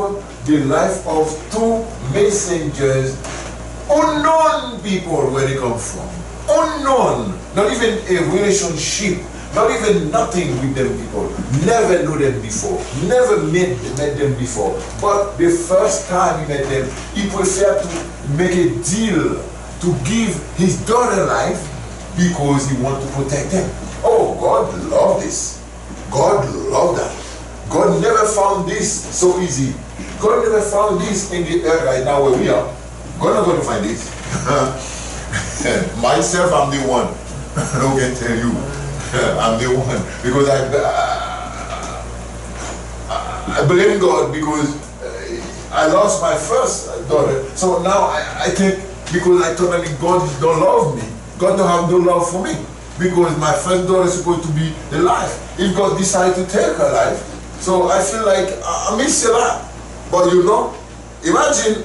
the life of 2 messengers, unknown people where they come from, unknown, not even a relationship, not even nothing with them people, never knew them before, never met them before, but the first time he met them, he preferred to make a deal to give his daughter life because he wanted to protect them. Oh, God loved this. God loved that. God never found this so easy. God never found this in the earth right now where we are. God not going to find it. Myself, I'm the one who can tell you. I'm the one. Because I blame God because I lost my first daughter. So now I think because I totally God don't love me. God don't have no love for me. Because my first daughter is supposed to be alive. If God decided to take her life, so I feel like I miss a lot. But you know, imagine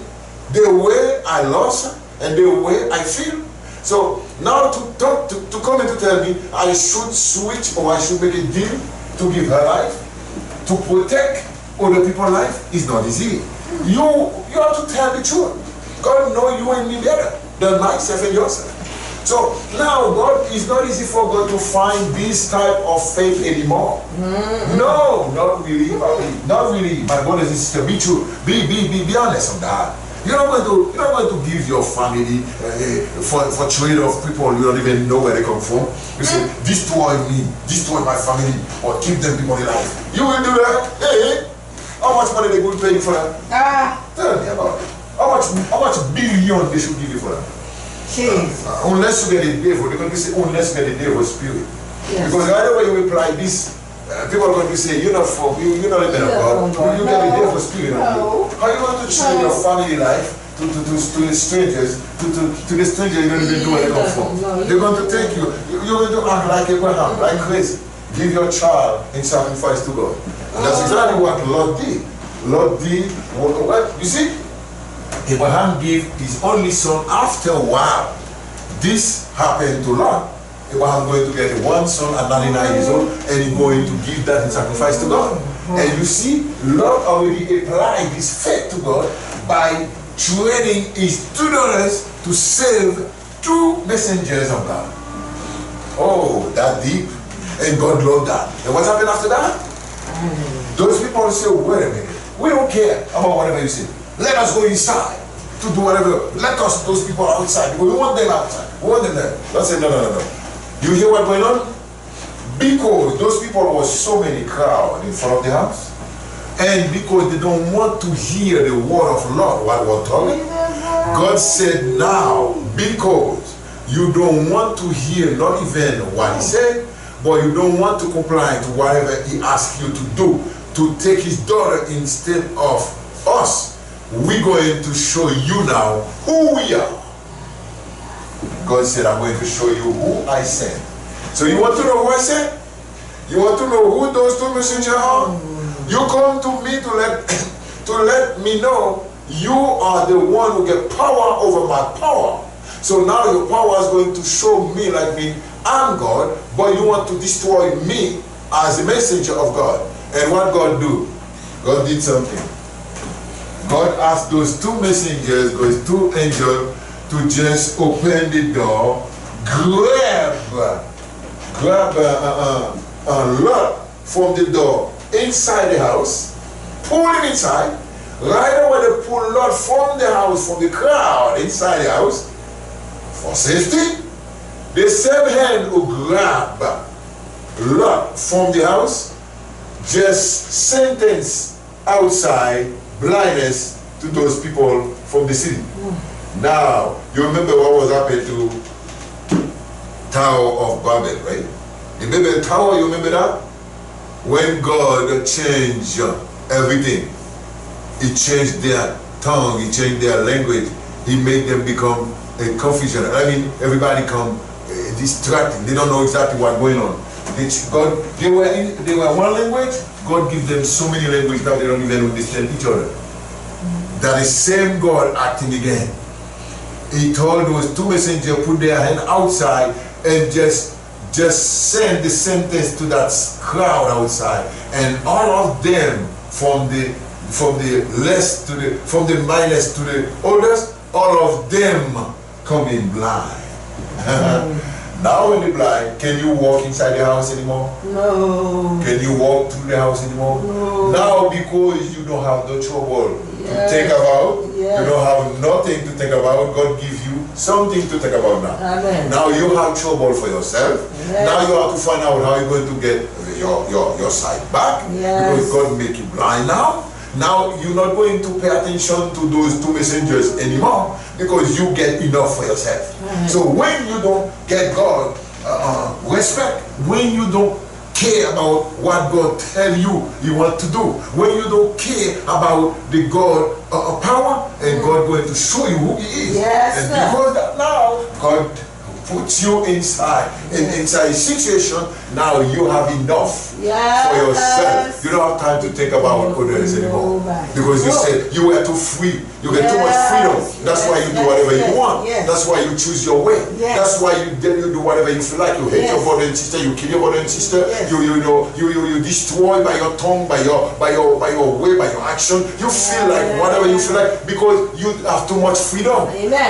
the way I lost her and the way I feel. So now to come and to tell me I should switch or I should make a deal to give her life, to protect other people's life is not easy. You have to tell the truth. God knows you and me better than myself and yourself. So now God, it's not easy for God to find this type of faith anymore. No, not really, not really. My brothers and sisters, be true. Be honest on that. You're not going to give your family for trade of people you don't even know where they come from. You say, destroy me, destroy my family, or keep them people alive. You will do that? Hey, how much money they will pay you for that? Tell me about it. How much billion they should give you for that? Unless you get the devil, they're going to say, unless you get the devil's spirit. Yes. Because either way you apply this, people are going to say, you're not for you, you're not a man of God. You get the devil's spirit on you. How are you going to trade your family life to the strangers? To the stranger you don't even know where they come from. They're going to take you. You're going to act like Abraham, like crazy. Give your child in sacrifice to God. And that's exactly what Lot did. Lot did what? You see? Abraham gave his only son. After a while, this happened to Lot. Abraham going to get one son at 99 years old, and he's going to give that in sacrifice to God. And you see, Lot already applied his faith to God by trading his 2 daughters to save 2 messengers of God. Oh, that deep. And God loved that. And what happened after that? Those people say, wait a minute, we don't care about whatever you say. Let us go inside to do whatever. Let us, those people outside, because we want them outside. We want them there. God said, no. You hear what's going on? Because those people were so many crowd in front of the house, and because they don't want to hear the word of Lord, what we're talking, God said, now, because you don't want to hear not even what he said, but you don't want to comply to whatever he asked you to do, to take his daughter instead of us, we're going to show you now who we are. God said, I'm going to show you who I sent. So you want to know who I sent? You want to know who those 2 messengers are? You come to me to let me know you are the one who get power over my power. So now your power is going to show me like me, I'm God, but you want to destroy me as a messenger of God. And what God do? God did something. God asked those 2 messengers, those 2 angels, to just open the door, grab Lot from the door inside the house, pull him inside. Right away they pull Lot from the house, from the crowd inside the house, for safety. The same hand who grab Lot from the house, just sentence outside blindness to those people from the city. Now, you remember what was happened to Tower of Babel, right? The Babel Tower, you remember that? When God changed everything, He changed their tongue, He changed their language, He made them become a confusion. I mean, everybody come distracted. They don't know exactly what's going on. They were one language. God gives them so many languages that they don't even understand each other. That is same God acting again. He told those 2 messengers put their hand outside and just send the sentence to that crowd outside, and all of them from the minus to the oldest, all of them come in blind. Now when you're blind, can you walk inside the house anymore? No. Can you walk through the house anymore? No. Now because you don't have no trouble to think about, you don't have nothing to think about, God gives you something to think about now. Amen. Now you have trouble for yourself. Yes. Now you have to find out how you're going to get your sight back. Yes. Because God make you blind now. Now you're not going to pay attention to those two messengers anymore because you get enough for yourself. So when you don't get God respect, when you don't care about what God tell you want to do, when you don't care about the God power, and God going to show you who He is. Yes, and because that now God puts you inside inside a situation, now you have enough for yourself. You don't have time to think about others anymore, because you said you were too free. You get too much freedom. That's why you do whatever you want. That's why you choose your way. That's why you do whatever you feel like. You hate your brother and sister. You kill your brother and sister. You destroy by your tongue, by your way, by your action. You feel like whatever you feel like because you have too much freedom.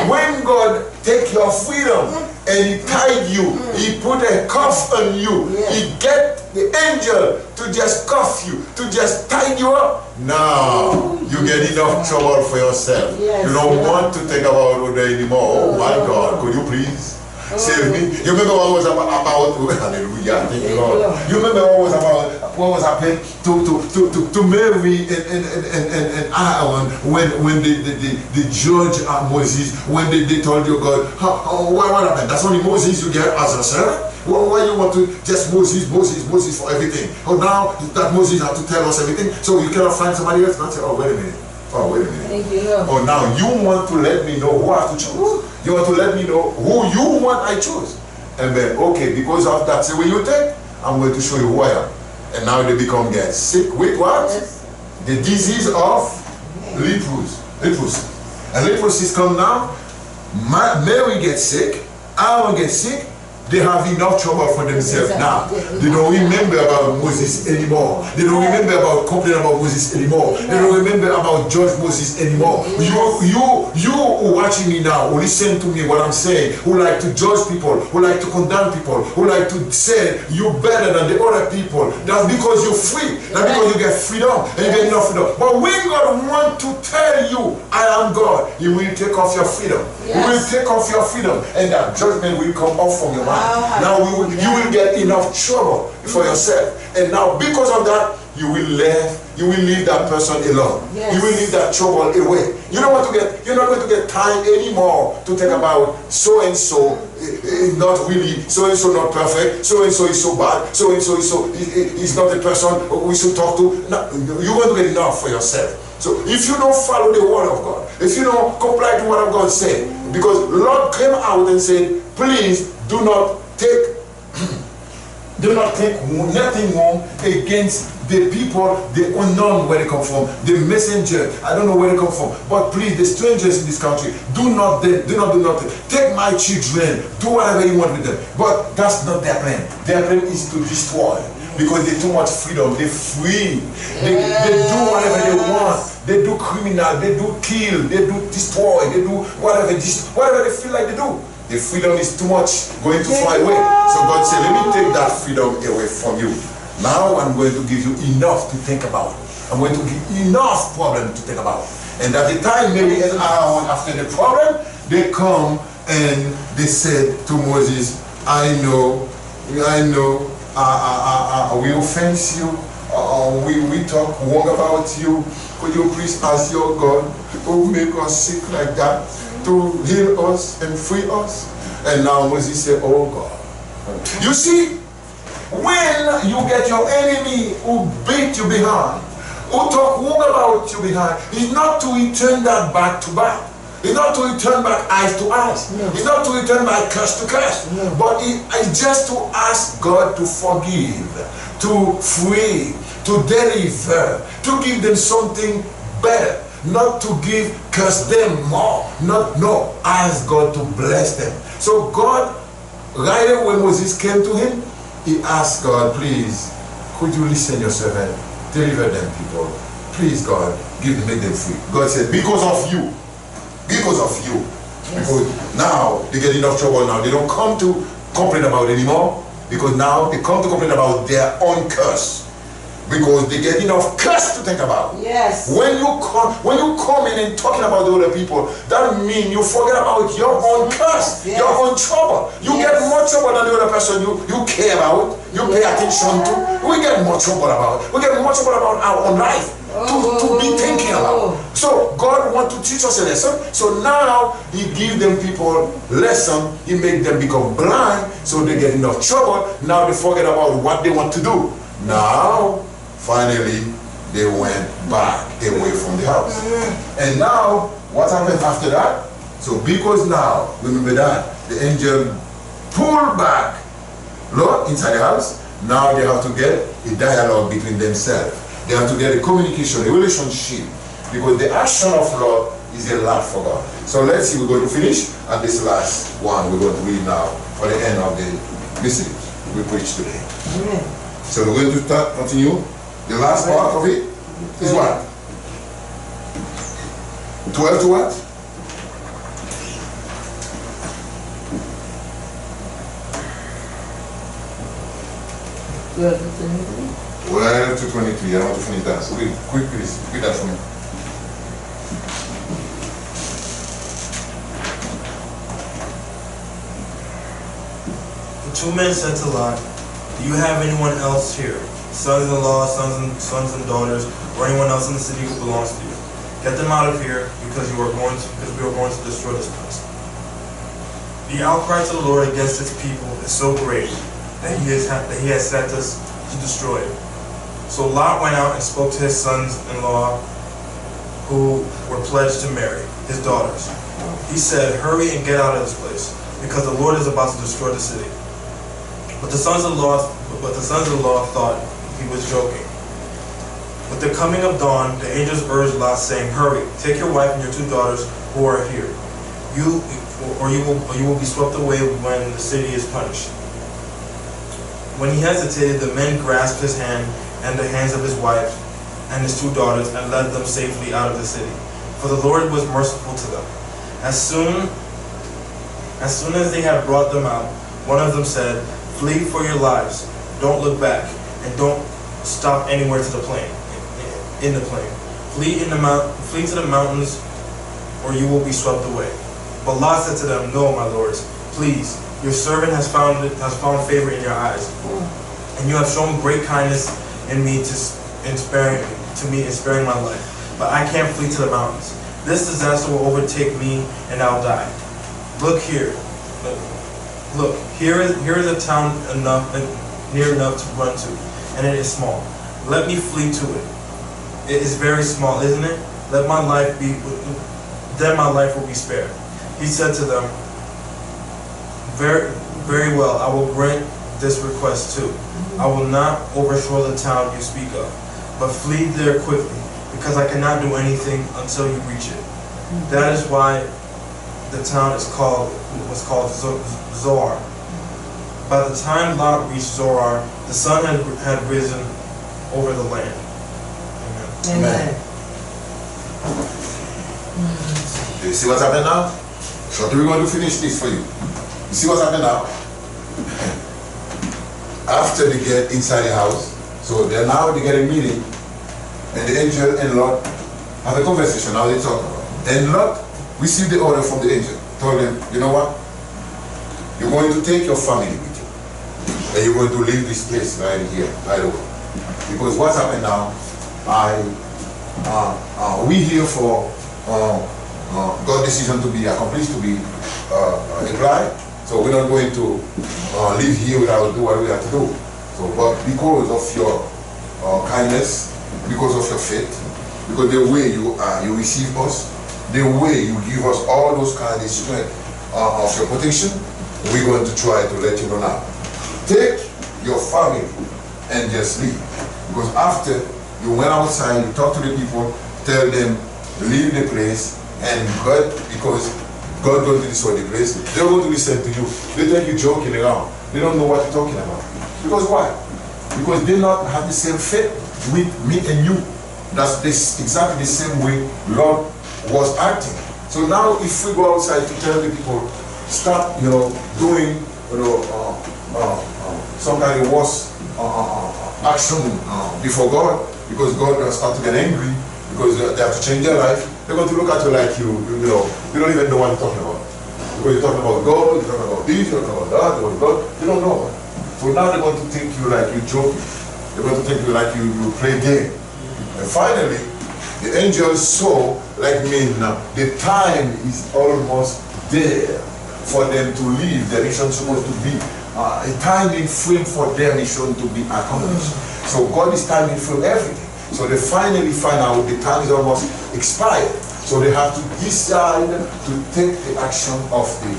When God take your freedom and He tied you, He put a cuff on you. He get the angel to just cuff you, to just tie you up. Now you get enough trouble for yourself. You don't want to think about other anymore. Oh my God, could you please save me? You remember what was about hallelujah, thank you Lord. You remember what was happening to Mary and Aaron when the judge Moses, when they told you God, what happened? That's only Moses you get as a servant? Well, why you want to just Moses for everything? Oh, now that Moses has to tell us everything, so you cannot find somebody else and say, oh, wait a minute. Oh, wait a minute. Thank you. Oh, now you want to let me know who I have to choose. You want to let me know who you want I choose. And then, okay, because of that, say, when you take, I'm going to show you who I am. And now they become get sick with what? The disease of leprosy. And leprosy come now. Mary gets sick. Aaron gets sick. They have enough trouble for themselves now. They don't remember about Moses anymore. They don't remember about complaining about Moses anymore. They don't remember about Judge Moses anymore. You who watching me now, who listen to me what I'm saying, who like to judge people, who like to condemn people, who like to say you better than the other people. That's because you're free. That's because you get freedom and you get enough freedom. But when God wants to tell you, I am God, He will take off your freedom. He will take off your freedom, and that judgment will come off from your mind. Now you will get enough trouble for yourself, and now because of that you will leave that person alone. You will leave that trouble away. You're not going to get time anymore to think about so and so not really, so and so not perfect, so and so is so bad, so and so is not the person we should talk to. No, you're going to get enough for yourself. So if you don't follow the word of God, if you don't comply to what God said, because Lord came out and said, please do not take nothing wrong against the people, the unknown where they come from, the messenger, I don't know where they come from, but please, the strangers in this country, do not do nothing. Take my children, do whatever you want with them. But that's not their plan. Their plan is to destroy. Because they too much freedom, they free, they do whatever they want, they do criminal, they do kill, they do destroy, they do whatever they feel like they do. The freedom is too much, going to fly away. So God said, let me take that freedom away from you. Now I'm going to give you enough to think about. I'm going to give you enough problem to think about. And at the time Mary and Aaron, after the problem, they come and they said to Moses, I know, we offense you, we talk wrong about you. Could you please ask your God who make us sick like that to heal us and free us? And now Moses said, oh God. You see, when you get your enemy who beat you behind, who talk wrong about you behind, it's not to return that back to back. It's not to return back eyes to eyes. No. It's not to return back curse to curse. No. But it's just to ask God to forgive, to free, to deliver, to give them something better. Not to curse them more. No, ask God to bless them. So God, right away when Moses came to him, he asked God, please, could you listen your servant? Deliver them people. Please God, make them free. God said, because of you. Because of you. Yes. Because now they get enough trouble now. They don't come to complain about it anymore. Because now they come to complain about their own curse. Because they get enough curse to think about. Yes. When you come in and talking about the other people, that means you forget about your own curse, your own trouble. You get more trouble than the other person you care about, you pay attention to. We get more trouble about. We get more trouble about our own life. to be thinking about. So God wants to teach us a lesson. So now He gives them people lesson. He make them become blind, so they get enough trouble. Now they forget about what they want to do. Now, finally, they went back away from the house. And now, what happened after that? So because now, remember that, the angel pulled back Lord inside the house. Now they have to get a dialogue between themselves. They have to get a communication, a relationship. Because the action of Lord is a lot for God. So let's see, we're going to finish at this last one we're going to read now for the end of the message we preach today. Amen. So we're going to continue. The last part of it is what? 12 to what? 12 to 23. 12 to 23. I want to finish that. So quick, please. Read that for me. The two men said to Lot, "Do you have anyone else here, sons-in-law, sons and daughters, or anyone else in the city who belongs to you? Get them out of here, because we are going to destroy this place." The outcry to the Lord against His people is so great that He has sent us to destroy it. So Lot went out and spoke to his sons-in-law, who were pledged to marry his daughters. He said, "Hurry and get out of this place, because the Lord is about to destroy the city." But the sons-in-law thought he was joking. With the coming of dawn, the angels urged Lot, saying, "Hurry, take your wife and your two daughters who are here. You will be swept away when the city is punished." When he hesitated, the men grasped his hand and the hands of his wife and his two daughters and led them safely out of the city. For the Lord was merciful to them. As soon as they had brought them out, one of them said, "Flee for your lives. Don't look back, and don't stop anywhere in the plain. Flee to the mountains, or you will be swept away." But Lot said to them, "No, my lords, please. Your servant has found favor in your eyes, and you have shown great kindness in me in sparing my life. But I can't flee to the mountains. This disaster will overtake me, and I'll die. Look here. Look, here is a town near enough to run to, and it is small. Let me flee to it. It is very small, isn't it? Then my life will be spared." He said to them, Very well, I will grant this request too. I will not overthrow the town you speak of, but flee there quickly, because I cannot do anything until you reach it. That is why the town was called Zoar. By the time Lot reached Zoar, the sun had risen over the land. Amen. Amen. Do you see what's happening now? So we're going to finish this for you. You see what's happening now? After they get inside the house, so they get a meeting, and the angel and Lot have a conversation. Now they talk about it. And Lot received the order from the angel. Told him, "You know what? You're going to take your family with you, and you're going to leave this place right here, right away. Because what's happened now? We here for God's decision to be accomplished, to be applied. So we're not going to live here without do what we have to do. So, but because of your kindness, because of your faith, because the way you receive us, the way you give us all those kind of strength of your protection, we're going to try to let you know now. Take your family and just leave. Because after you went outside, you talk to the people, tell them, leave the place, and God, because God going to destroy the place, they're going to listen to you. They think you're joking around. They don't know what you're talking about. Because why? Because they not have the same faith with me and you. That's exactly the same way Lord was acting. So now if we go outside to tell the people, stop, doing, some kind of worse action before God, because God will start to get angry, because they have to change their life, they're going to look at you like you don't even know what you're talking about. Because you're talking about God, you're talking about this, you're talking about that, about God, you don't know. So now they're going to think you like you're joking. They're going to think you like you play a game. finally, the angels saw, like the time is almost there for them to leave. The mission is supposed to be a timing frame for their mission to be accomplished. So God is timing frame everything. So they finally find out the time is almost expired. So they have to decide to take the action of the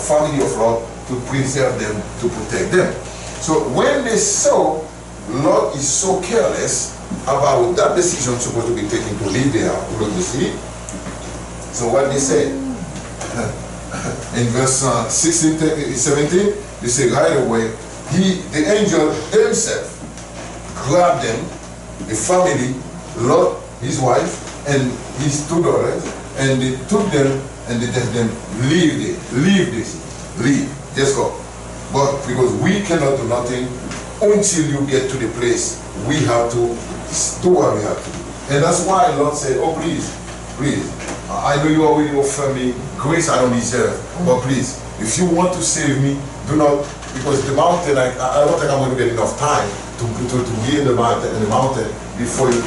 family of Lot to preserve them, to protect them. So when they saw Lot is so careless about that decision supposed to be taken to leave the city, so what they said in verse 16, 17, they say right away, the angel himself grabbed them, the family, Lot, his wife, and his 2 daughters, and they took them and they told them, leave this, leave, just go. But because we cannot do nothing until you get to the place, we have to do what we have to do. And that's why Lord said, oh please, I know you already offer me grace I don't deserve, but please, if you want to save me, do not, because the mountain, I don't think I'm going to get enough time to be in the mountain before you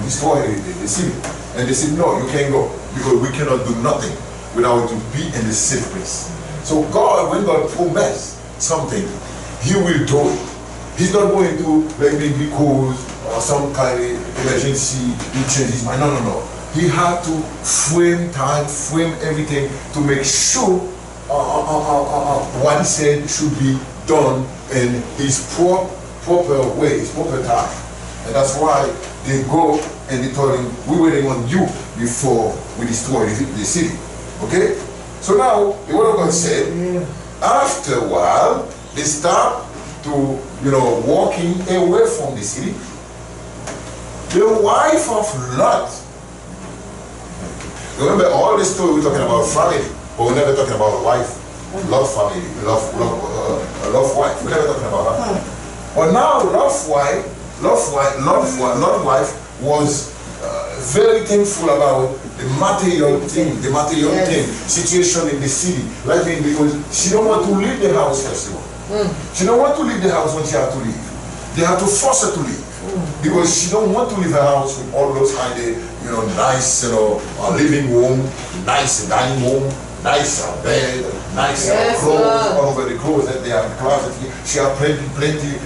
destroy the city. And they said, no, you can't go, because we cannot do nothing without you be in the safe place. So God, when God promised something, He will do it. He's not going to, like maybe cause some kind of emergency, He changes his mind. No. He had to frame time, frame everything to make sure what He said should be done in His proper way, His proper time. And that's why they go and they told Him, we're waiting on you before we destroy the city. Okay? So now, the word of God said, after a while, they start to, walking away from the city. The wife of Lot, remember all the story we're talking about family, but we're never talking about a wife, love family, love wife. We're never talking about her. But now Lot's wife was very thankful about the material thing, situation in the city. Like because she don't want to leave the house first of all. She don't want to leave the house when she had to leave. They had to force her to leave. Because she don't want to leave her house with all those kind of, nice, living room, nice dining room, nice bed, nice clothes, all over the clothes that they have in the closet. She had plenty,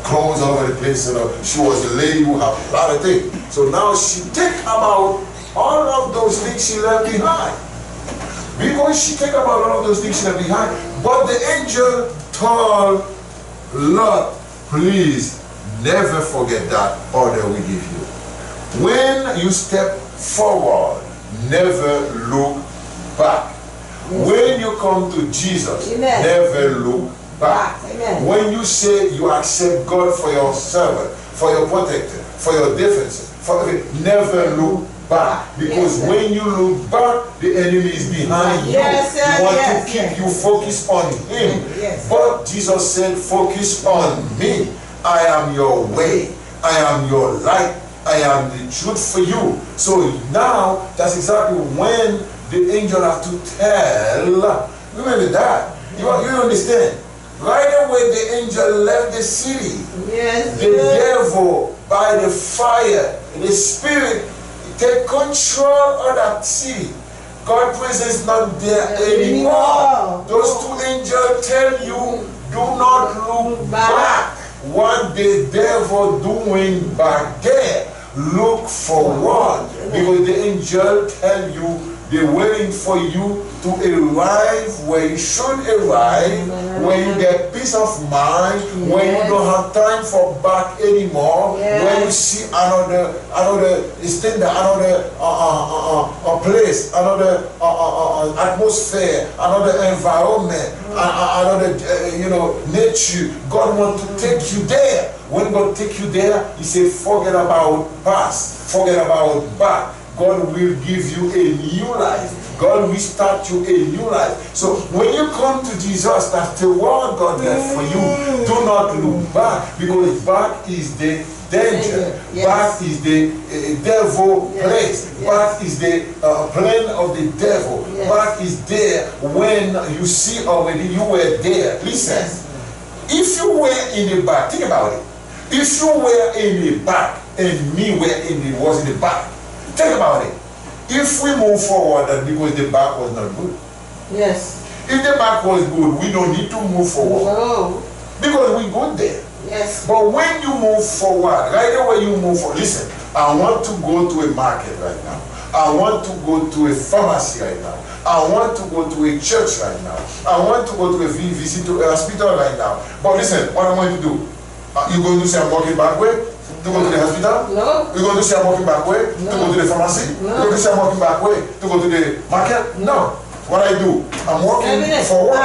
clothes all over the place. She was a lady who had a lot of things. So now she think about all of those things she left behind. Because she think about all of those things she left behind. But the angel told Lot, please never forget that order we give you. When you step forward, never look back. When you come to Jesus, never look back. When you say you accept God for your servant, for your protector, for your defense, never look back. Because when you look back, the enemy is behind you. He wants to keep you focused on him. But Jesus said, focus on me. I am your way. I am your light. I am the truth for you. So now, that's exactly when the angel have to tell. Remember that. You understand? Right away the angel left the city. The devil, by the fire, the spirit, take control of that city. God's presence is not there anymore. Those 2 angels tell you, do not look back. What the devil doing back there, look forward. Because the angel tell you, they're waiting for you to arrive where you should arrive, where you get peace of mind, where you don't have time for back anymore, where you see another standard, another place, another atmosphere, another environment, another nature. God wants to take you there. When God take you there, He said, forget about past, forget about back. God will give you a new life. God will start you a new life. So when you come to Jesus, that's the word God left for you. Do not look back, because back is the danger. Back is the devil place. Back is the plan of the devil. Back is there when you see already you were there. Listen, if you were in the back, think about it. If you were in the back, and me was in the back. Think about it. If we move forward, that because the back was not good. Yes. If the back was good, we don't need to move forward. No. Because we go there. Yes. But when you move forward, right away you move forward. Listen, I want to go to a market right now. I want to go to a pharmacy right now. I want to go to a church right now. I want to go to a visit to a hospital right now. But listen, what I'm going to do? You going to say I'm walking back way to go to the hospital? No. You going to say I'm walking back way to go to the pharmacy? No. You going to say I'm walking back way to go to the market? No. What I do, I'm walking forward.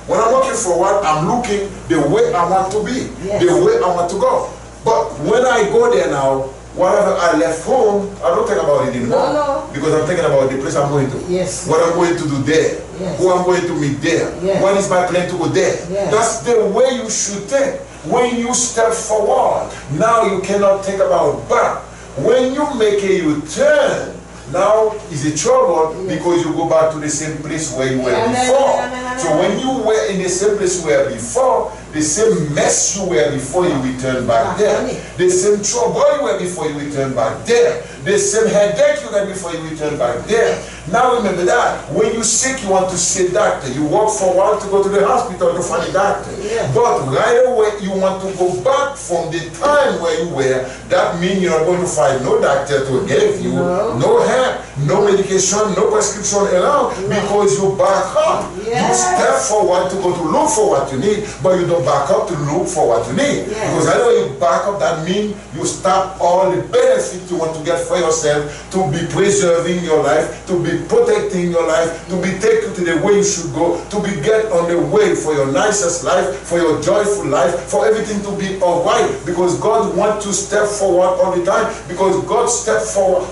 When I'm walking forward, I'm looking the way I want to be, the way I want to go. But when I go there now, whatever I left home, I don't think about it anymore. Because I'm thinking about the place I'm going to. Yes. What I'm going to do there. Yes. Who I'm going to meet there. Yes. What is my plan to go there. Yes. That's the way you should think. When you step forward, now you cannot think about back. When you make a U-turn, now is a trouble because you go back to the same place where you were before. So when you were in the same place you were before, the same mess you were before you return back there. The same trouble you were before you return back there. The same headache you had before you return back there. Now remember that. When you're sick, you want to see a doctor. You walk for a while to go to the hospital to find a doctor. But right away, you want to go back from the time where you were. That means you're not going to find no doctor to give you no help, no medication, no prescription around because you back up. You step forward to go to look for what you need, but you don't back up to look for what you need. Because right away you back up, that means you stop all the benefits you want to get for yourself, to be preserving your life, to be protecting your life, to be taken to the way you should go, to be get on the way for your nicest life, for your joyful life, for everything to be alright. Because God wants to step forward all the time. Because God stepped forward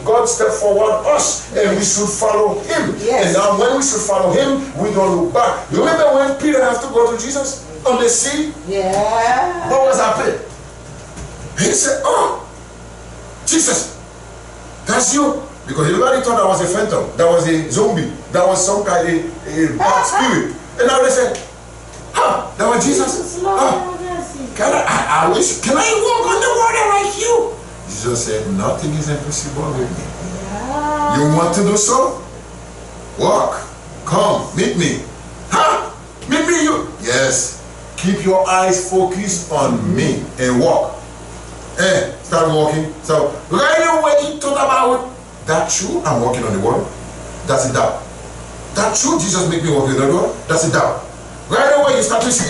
us, and we should follow Him. And now when we should follow Him, we don't look back. You remember when Peter had to go to Jesus on the sea? What was happening? He said, "Oh, Jesus, that's you." Because everybody thought that was a phantom, that was a zombie, that was some kind of a bad spirit. And now they said, that was Jesus. I wish, can I walk on the water like you? Jesus said, nothing is impossible with me. You want to do so? Walk. Come, meet me. Meet me, you. Yes. Keep your eyes focused on me and walk. Start walking. So right away he thought about that true, I'm walking on the water. That's a doubt. That true, Jesus make me walk on the water. That's a doubt. Right away you start to see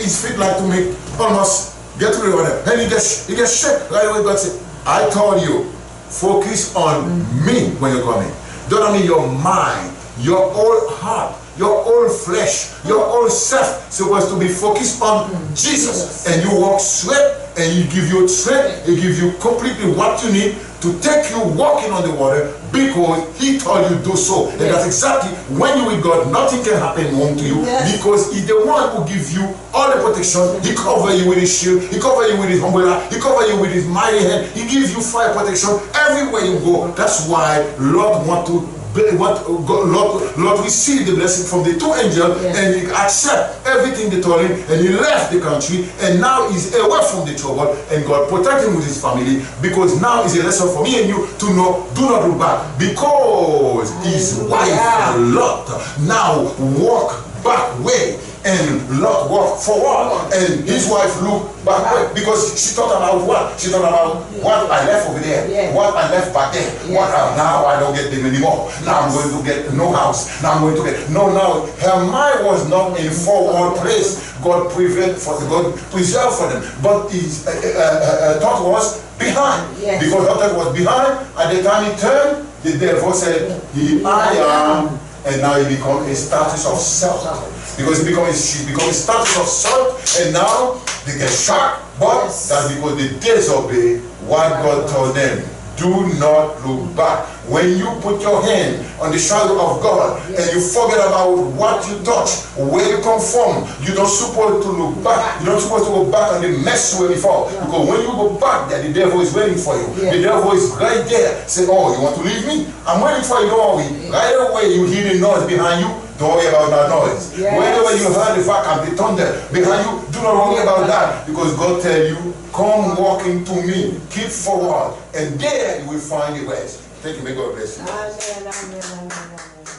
his feet like to make almost get to the water. And he gets shook. Right away God said, I told you, focus on me when you're coming. Don't mean your mind, your whole heart, your whole flesh, your whole self supposed to be focused on Jesus. And you walk straight, and He give you strength, He give you completely what you need to take you walking on the water, because He told you to do so. And that's exactly when you with God, nothing can happen wrong to you, because He's the one who gives you all the protection. He cover you with His shield, He cover you with His umbrella, He cover you with His mighty hand, He gives you fire protection everywhere you go. That's why Lord want to Lord received the blessing from the two angels, and he accepted everything they told him, and he left the country, and now he's away from the trouble, and God protect him with his family, because now is a lesson for me and you to know, do not look back, because his wife Lot now walk back way, and Lot walked forward, and his wife looked backward, because she thought about what? She thought about what I left over there, what I left back there, what now I don't get them anymore. Now I'm going to get no house. Now I'm going to get now. Her mind was not in forward place. God preserved for them, but his thought was behind, because her thought was behind. At the time he turned, the devil said, "Here I am." And now it becomes a status of self. Because she becomes a status of self, and now they get shocked. But that's because they disobey what God told them. Do not look back. When you put your hand on the shoulder of God and you forget about what you touch, where you come from, you're not supposed to look back. You're not supposed to go back on the mess you were before. Because when you go back there, the devil is waiting for you. The devil is right there. Say, oh, you want to leave me? I'm waiting for you. Don't worry. Right away, you hear the noise behind you. Don't worry about that noise. Yes. Whenever you heard the vacuum, the thunder behind you, do not worry about that. Because God tell you, come walking to me. Keep forward. And there you will find the rest. Thank you. May God bless you. Amen, amen, amen, amen.